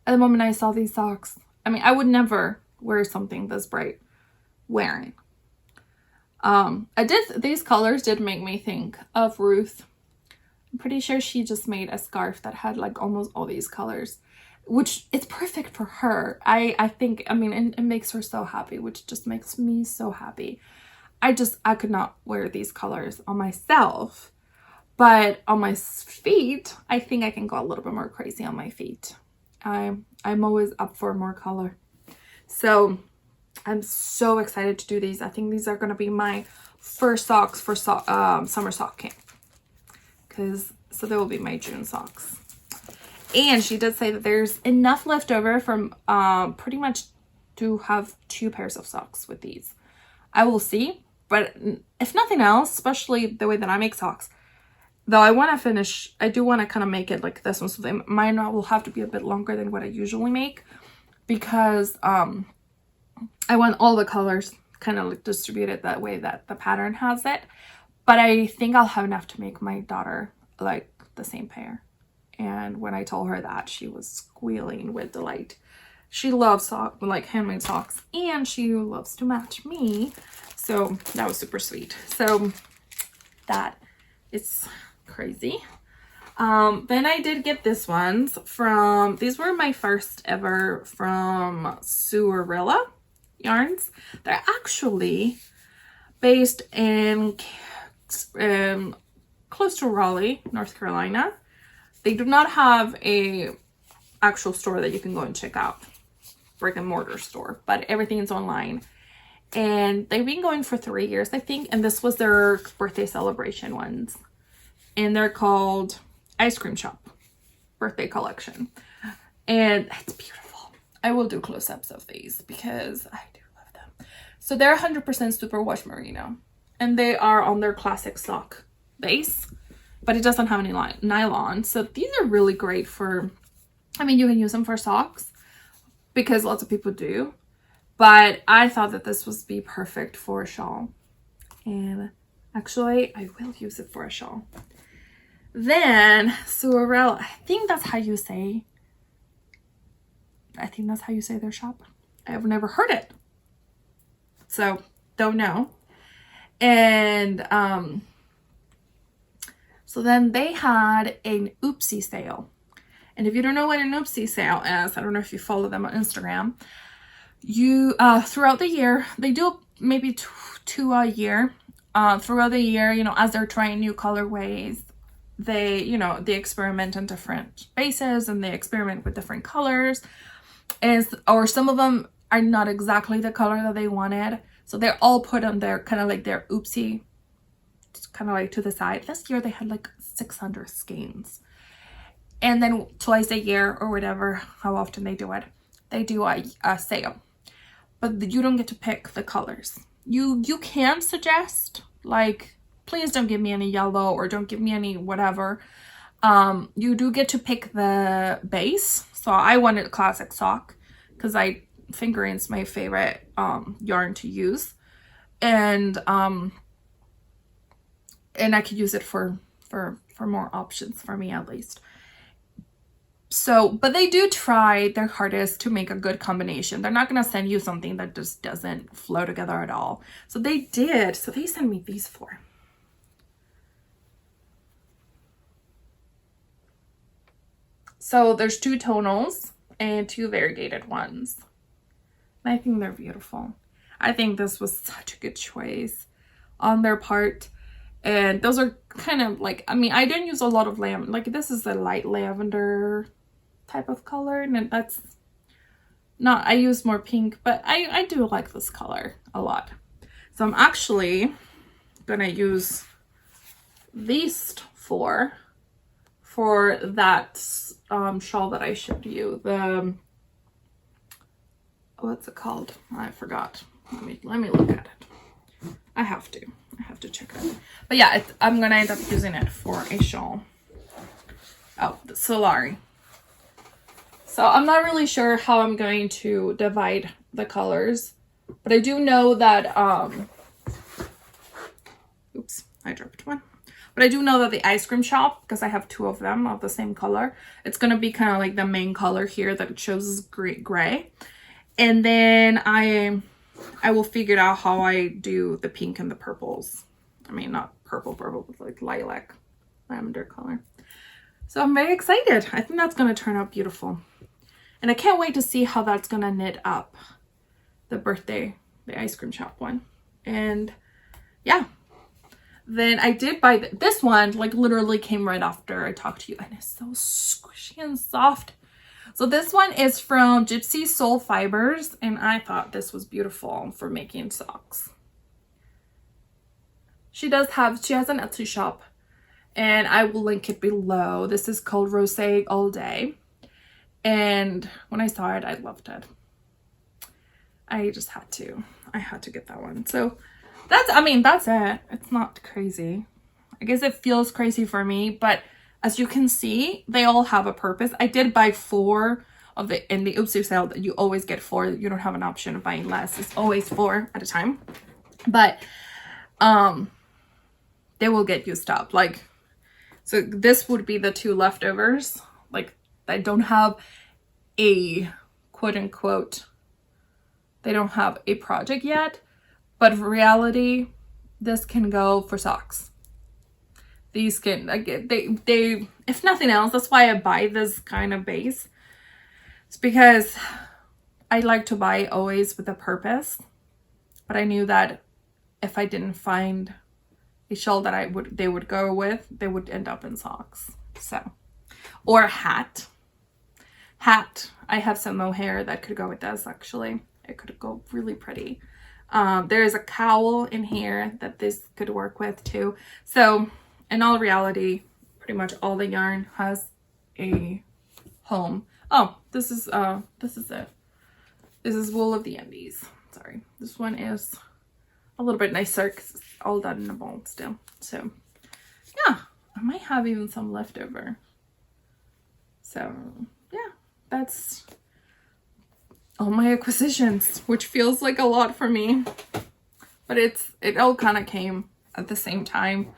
at the moment I saw these socks, I mean, I would never wear something this bright wearing. These colors did make me think of Ruth. I'm pretty sure she just made a scarf that had like almost all these colors, which it's perfect for her. I think, I mean, it makes her so happy, which just makes me so happy. I could not wear these colors on myself, but on my feet, I think I can go a little bit more crazy on my feet. I'm always up for more color. So I'm so excited to do these. I think these are going to be my first socks for summer sock camp. So they will be my June socks. And she did say that there's enough left over from pretty much to have 2 pairs of socks with these. I will see. But if nothing else, especially the way that I make socks, though I want to finish, I do want to kind of make it like this one. So mine will have to be a bit longer than what I usually make. Because I want all the colors kind of like distributed that way that the pattern has it. But I think I'll have enough to make my daughter like the same pair. And when I told her that, she was squealing with delight. She loves like handmade socks, and she loves to match me. So that was super sweet. So that is crazy. Then I did get this ones from, these were my first ever from Sewrella Yarns. They're actually based in close to Raleigh, North Carolina. They do not have a actual store that you can go and check out, brick and mortar store, but everything is online. And they've been going for 3 years, I think. And this was their birthday celebration ones. And they're called Ice Cream Shop Birthday Collection. And it's beautiful. I will do close-ups of these because I do love them. So they're 100% superwash merino. And they are on their classic sock base. But it doesn't have any nylon. So these are really great for, I mean, you can use them for socks because lots of people do. But I thought that this would be perfect for a shawl. And actually, I will use it for a shawl. Then, Sewrella, I think that's how you say their shop. I've never heard it. So, don't know. And, so then they had an oopsie sale. And if you don't know what an oopsie sale is, I don't know if you follow them on Instagram. You throughout the year, they do maybe two a year. Throughout the year, you know, as they're trying new colorways, they experiment on different bases and they experiment with different colors. Or some of them are not exactly the color that they wanted. So they're all put on their kind of like their oopsie, kind of like to the side. This year they had like 600 skeins. And then twice a year or whatever, how often they do it, they do a sale. But you don't get to pick the colors. You can suggest, like, please don't give me any yellow or don't give me any whatever. You do get to pick the base. So I wanted classic sock because fingering's my favorite yarn to use. And I could use it for more options for me at least. So, but they do try their hardest to make a good combination. They're not going to send you something that just doesn't flow together at all. So they did. So they sent me these 4. So there's 2 tonals and 2 variegated ones. And I think they're beautiful. I think this was such a good choice on their part. And those are kind of like, I mean, I didn't use a lot of lavender. Like this is a light lavender type of color. And that's not, I use more pink, but I do like this color a lot. So I'm actually going to use these 4 for that shawl that I showed you. The, what's it called? I forgot. Let me look at it. I have to check it. But yeah, I'm gonna end up using it for a shawl. Oh, the Solari. So I'm not really sure how I'm going to divide the colors, but I do know that oops, I dropped one. But I do know that the Ice Cream Shop, because I have 2 of them of the same color, it's gonna be kind of like the main color here that it shows is gray. And then I will figure out how I do the pink and the purples. I mean, not purple, but like lilac, lavender color. So I'm very excited. I think that's going to turn out beautiful. And I can't wait to see how that's going to knit up the Ice Cream Shop one. And yeah. Then I did buy this one, like literally came right after I talked to you. And it's so squishy and soft. So this one is from Gipsy Soul Fibers, and I thought this was beautiful for making socks. She has an Etsy shop, and I will link it below. This is called Rose All Day, and when I saw it, I loved it. I just had to. I had to get that one. So that's it. It's not crazy. I guess it feels crazy for me, but as you can see, they all have a purpose. I did buy 4 of the, in the Oopsie sale that you always get 4. You don't have an option of buying less. It's always 4 at a time. But they will get used up. Like, so this would be the 2 leftovers. Like, I don't have a quote unquote, they don't have a project yet, but in reality, this can go for socks. These can, like, they, if nothing else, that's why I buy this kind of base. It's because I like to buy always with a purpose, but I knew that if I didn't find a shawl that they would go with, they would end up in socks. So, or a hat. I have some mohair that could go with this, actually. It could go really pretty. There is a cowl in here that this could work with too. So in all reality, pretty much all the yarn has a home. Oh, this is it. This is Wool of the Indies. Sorry, this one is a little bit nicer because it's all done in a ball still. So yeah, I might have even some leftover. So yeah, that's all my acquisitions, which feels like a lot for me, but it all kind of came at the same time.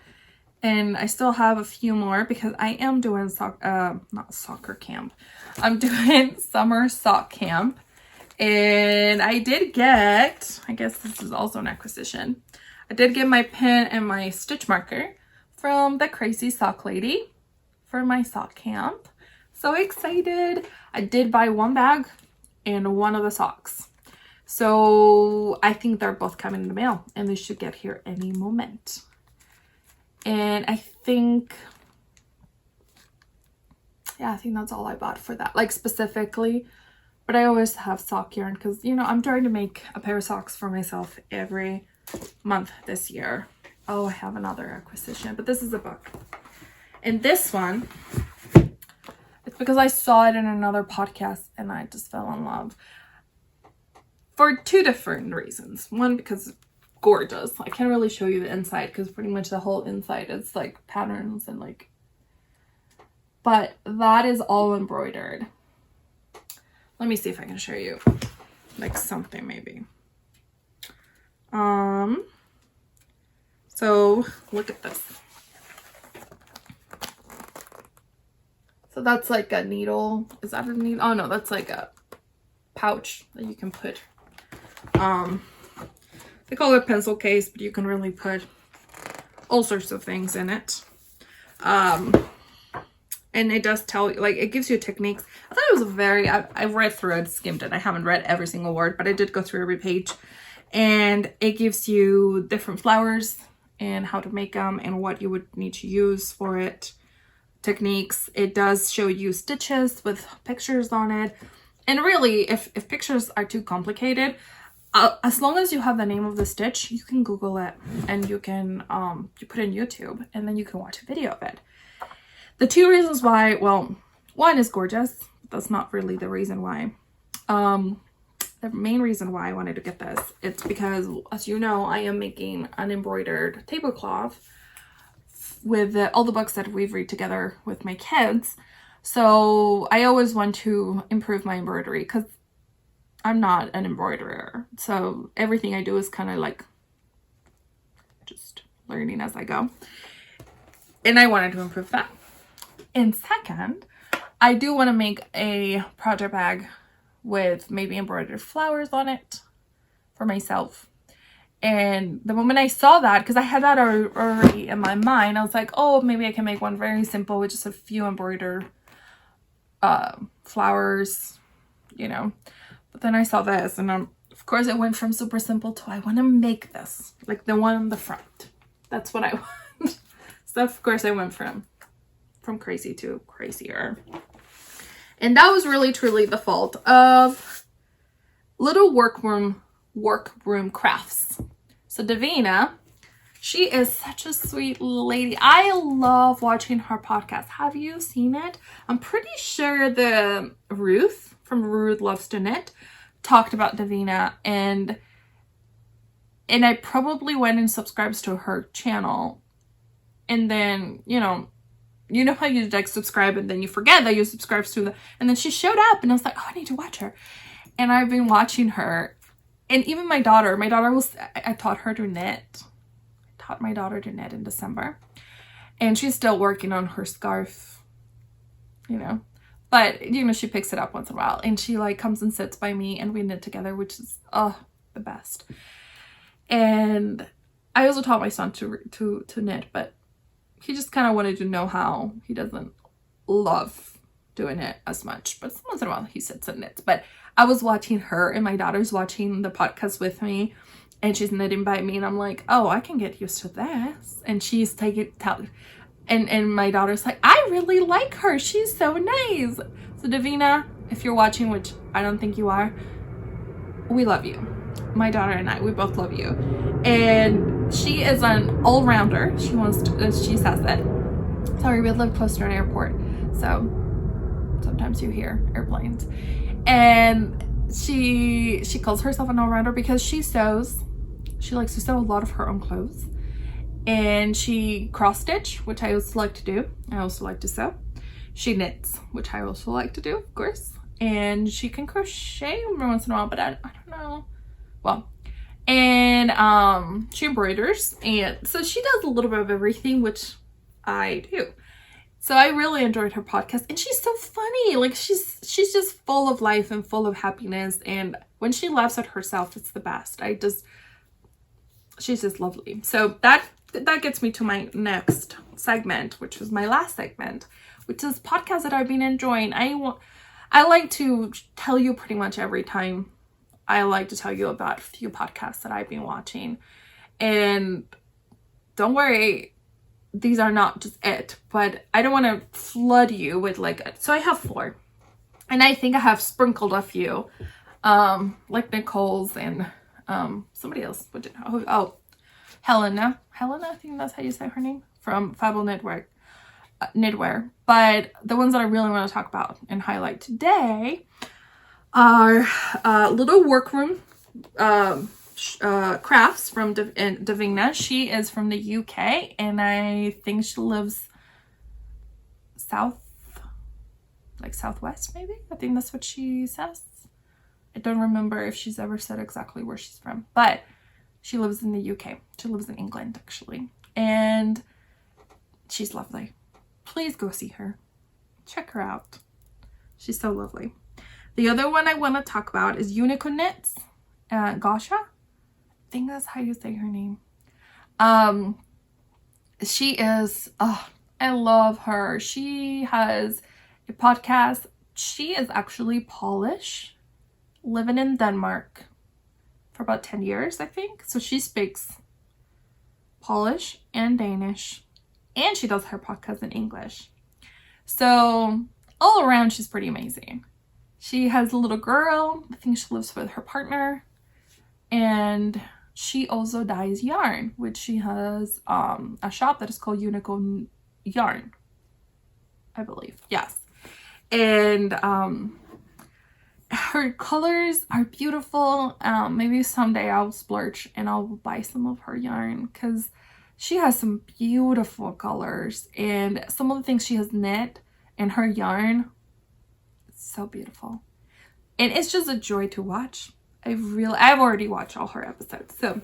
And I still have a few more because I am doing not soccer camp. I'm doing summer sock camp. And I did get, I guess this is also an acquisition. I did get my pen and my stitch marker from the Crazy Sock Lady for my sock camp. So excited. I did buy 1 bag and 1 of the socks. So I think they're both coming in the mail and they should get here any moment. And I think, yeah, I think that's all I bought for that, like specifically. But I always have sock yarn because, you know, I'm trying to make a pair of socks for myself every month this year. Oh, I have another acquisition, but this is a book. And this one, it's because I saw it in another podcast and I just fell in love. For 2 different reasons. One, because it's gorgeous. I can't really show you the inside because pretty much the whole inside is like patterns and like, but that is all embroidered. Let me see if I can show you like something maybe. So look at this. So that's like a needle. Is that a needle? Oh no, that's like a pouch that you can put. They call it a pencil case, but you can really put all sorts of things in it. And it does tell you, like, it gives you techniques. I thought it was a very, I read through it, skimmed it. I haven't read every single word, but I did go through every page. And it gives you different flowers and how to make them and what you would need to use for it. Techniques. It does show you stitches with pictures on it. And really, if pictures are too complicated, as long as you have the name of the stitch, you can Google it and you can, you put in YouTube and then you can watch a video of it. The 2 reasons why, well, 1 is gorgeous. That's not really the reason why. The main reason why I wanted to get this, it's because, as you know, I am making an embroidered tablecloth with all the books that we've read together with my kids. So I always want to improve my embroidery because I'm not an embroiderer. So everything I do is kind of like just learning as I go. And I wanted to improve that. And second, I do want to make a project bag with maybe embroidered flowers on it for myself. And the moment I saw that, because I had that already in my mind, I was like, oh, maybe I can make one very simple with just a few embroidered flowers, you know. But then I saw this and of course it went from super simple to I want to make this, like the one on the front. That's what I want. So of course I went from crazy to crazier. And that was really truly the fault of little workroom crafts. So Davina, she is such a sweet little lady. I love watching her podcast. Have you seen it? I'm pretty sure the Ruth from Ruth Loves to Knit talked about Davina, and I probably went and subscribed to her channel, and then you know how you like subscribe and then you forget that you subscribe to the, and then she showed up and I was like, oh, I need to watch her. And I've been watching her, and even my daughter was, I taught her to knit. I taught my daughter to knit in December, and she's still working on her scarf, you know, but you know, she picks it up once in a while, and she like comes and sits by me and we knit together, which is the best. And I also taught my son to knit, but he just kind of wanted to know how. He doesn't love doing it as much, but once in a while he sits and knits. But I was watching her, and my daughter's watching the podcast with me, and she's knitting by me, and I'm like, oh, I can get used to this. And she's and my daughter's like, I really like her. She's so nice. So Davina, if you're watching, which I don't think you are, we love you. My daughter and I, we both love you. And she is an all-rounder. She wants to, she says that. Sorry, we live close to an airport, so sometimes you hear airplanes. And she calls herself an all-rounder because she sews. She likes to sew a lot of her own clothes. And she cross-stitch, which I also like to do. I also like to sew. She knits, which I also like to do, of course. And she can crochet every once in a while, but I don't know. Well, and she embroiders, and so she does a little bit of everything, which I do. So I really enjoyed her podcast, and she's so funny. Like she's just full of life and full of happiness, and when she laughs at herself, it's the best. She's just lovely. So that gets me to my next segment, which was my last segment, which is podcasts that I've been enjoying. I like to tell you pretty much every time. I like to tell you about a few podcasts that I've been watching, and don't worry, these are not just it, but I don't want to flood you with so I have 4, and I think I have sprinkled a few, like Nicole's and somebody else. Helena, I think that's how you say her name, from Fabel Knitwear. But the ones that I really want to talk about and highlight today are little workroom crafts from Davina. She is from the UK, and I think she lives southwest maybe. I think that's what she says. I don't remember if she's ever said exactly where she's from, but she lives in the UK. She lives in England, actually, and she's lovely. Please go see her. Check her out. She's so lovely. The other one I want to talk about is Uniko Knits, Gosia. I think that's how you say her name. She is, I love her. She has a podcast. She is actually Polish, living in Denmark for about 10 years, I think. So she speaks Polish and Danish, and she does her podcast in English. So all around, she's pretty amazing. She has a little girl. I think she lives with her partner. And she also dyes yarn, which she has a shop that is called Uniko Yarn, I believe. Yes. And her colors are beautiful. Maybe someday I'll splurge and I'll buy some of her yarn, because she has some beautiful colors. And some of the things she has knit in her yarn, so beautiful, and it's just a joy to watch. I've already watched all her episodes, so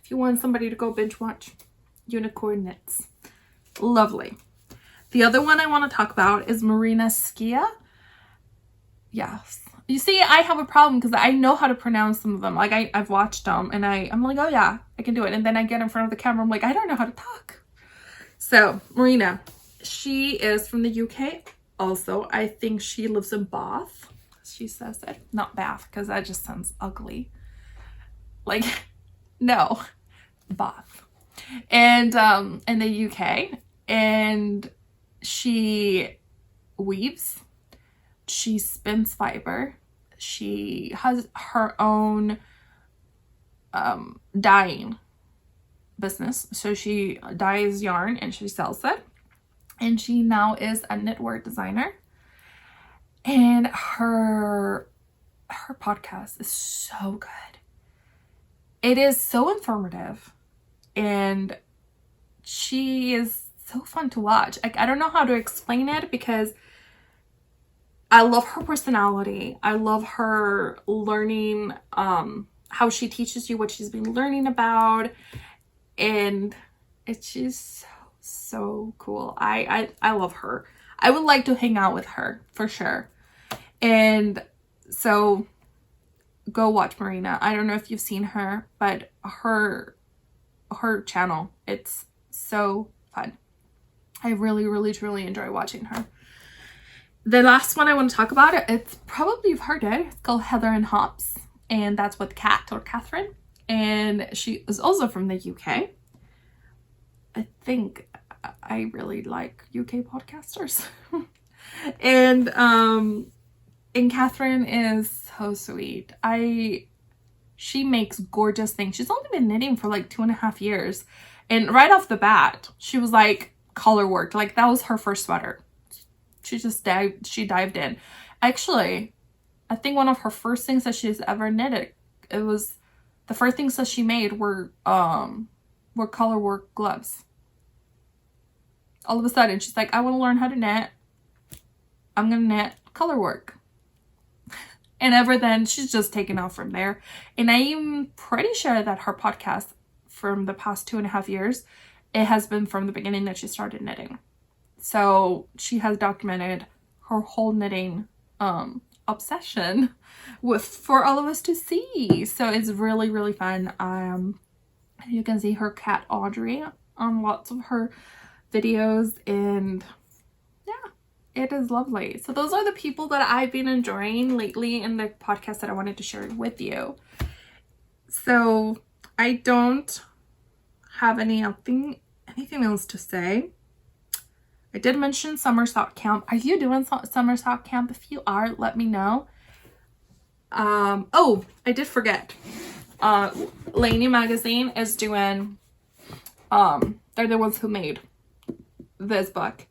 if you want somebody to go binge watch, Unicorn Knits, lovely. The other one I want to talk about is Marina Skua. Yes, you see, I have a problem because I know how to pronounce some of them. Like I've watched them, and I'm like, oh yeah, I can do it, and then I get in front of the camera, I'm like, I don't know how to talk. So Marina, she is from the UK. Also, I think she lives in Bath. She says it. Not Bath, because that just sounds ugly. Like, no. Bath. And in the UK. And she weaves she spins fiber. She has her own dyeing business. So she dyes yarn and she sells it. And she now is a knitwear designer. And her podcast is so good. It is so informative. And she is so fun to watch. I don't know how to explain it because I love her personality. I love her learning, how she teaches you what she's been learning about. And it's just so cool. I love her. I would like to hang out with her for sure. And so go watch Marina. I don't know if you've seen her, but her channel, it's so fun. I really, really, truly enjoy watching her. The last one I want to talk about, it's probably you've heard it. It's called Heather and Hops, and that's with Kat or Katherine. And she is also from the UK. I think I really like UK podcasters. And Katherine is so sweet. She makes gorgeous things. She's only been knitting for like 2.5 years. And right off the bat, she was like color work. Like that was her first sweater. She dived in. Actually, I think one of her first things that she's ever knitted, it was the first things that she made were color work gloves. All of a sudden, she's like, I want to learn how to knit. I'm going to knit color work. And ever then, she's just taken off from there. And I'm pretty sure that her podcast from the past 2.5 years, it has been from the beginning that she started knitting. So she has documented her whole knitting obsession for all of us to see. So it's really, really fun. You can see her cat Audrey on lots of her videos, and yeah, it is lovely. So those are the people that I've been enjoying lately in the podcast that I wanted to share with you. So I don't have anything else to say. I did mention summer sock camp. Are you doing summer sock camp? If you are, let me know. Oh, I did forget. Laney Magazine is doing, they're the ones who made this book.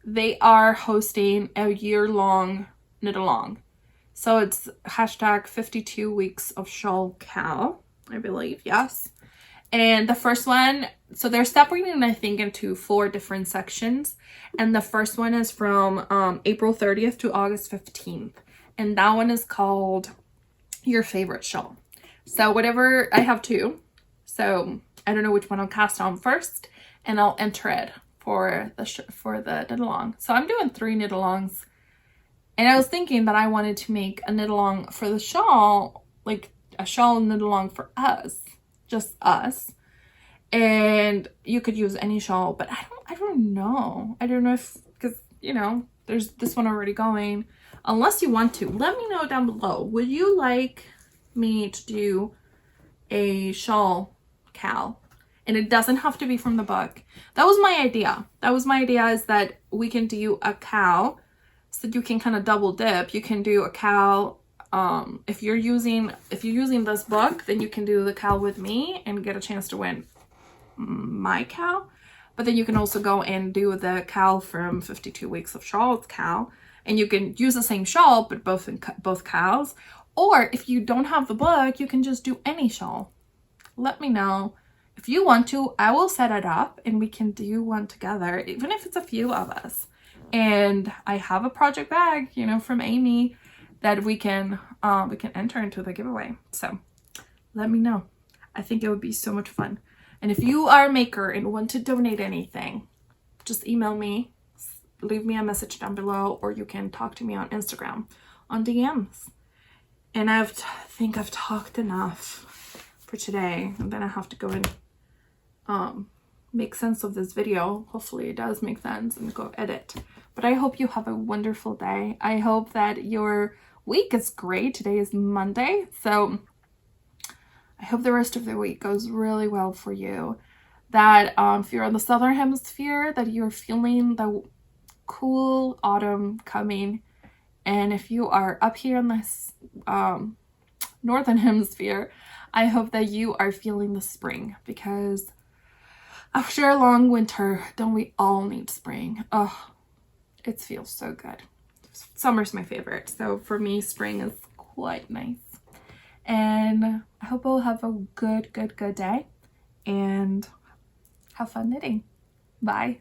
They are hosting a year-long knit along. So it's hashtag 52 weeks of Shawl KAL, I believe, yes. And the first one, so they're separating, I think, into 4 different sections. And the first one is from April 30th to August 15th. And that one is called Your Favorite Shawl. So whatever, I have 2. So I don't know which one I'll cast on first. And I'll enter it for the knit along. So I'm doing 3 knit alongs. And I was thinking that I wanted to make a knit along for the shawl, like a shawl knit along for us. Just us. And you could use any shawl, but I don't know. I don't know if, because, you know, there's this one already going. Unless you want to, let me know down below. Would you like me to do a shawl KAL? And it doesn't have to be from the book. That was my idea. Is that we can do a KAL so that you can kind of double dip. You can do a KAL. If you're using this book, then you can do the KAL with me and get a chance to win my KAL. But then you can also go and do the KAL from 52 Weeks of Shawl's KAL, and you can use the same shawl but both KALs. Or if you don't have the book, you can just do any shawl. Let me know. If you want to, I will set it up and we can do one together, even if it's a few of us. And I have a project bag, you know, from Amy that we can enter into the giveaway. So let me know. I think it would be so much fun. And if you are a maker and want to donate anything, just email me, leave me a message down below, or you can talk to me on Instagram on DMs. And I think I've talked enough for today. And then I have to go and make sense of this video. Hopefully it does make sense, and go edit. But I hope you have a wonderful day. I hope that your week is great. Today is Monday, so I hope the rest of the week goes really well for you. That if you're in the southern hemisphere, that you're feeling the cool autumn coming, And if you are up here in this northern hemisphere, I hope that you are feeling the spring, because after a long winter, don't we all need spring? Oh, it feels so good. Summer's my favorite, so for me spring is quite nice. And I hope we'll have a good day and have fun knitting. Bye.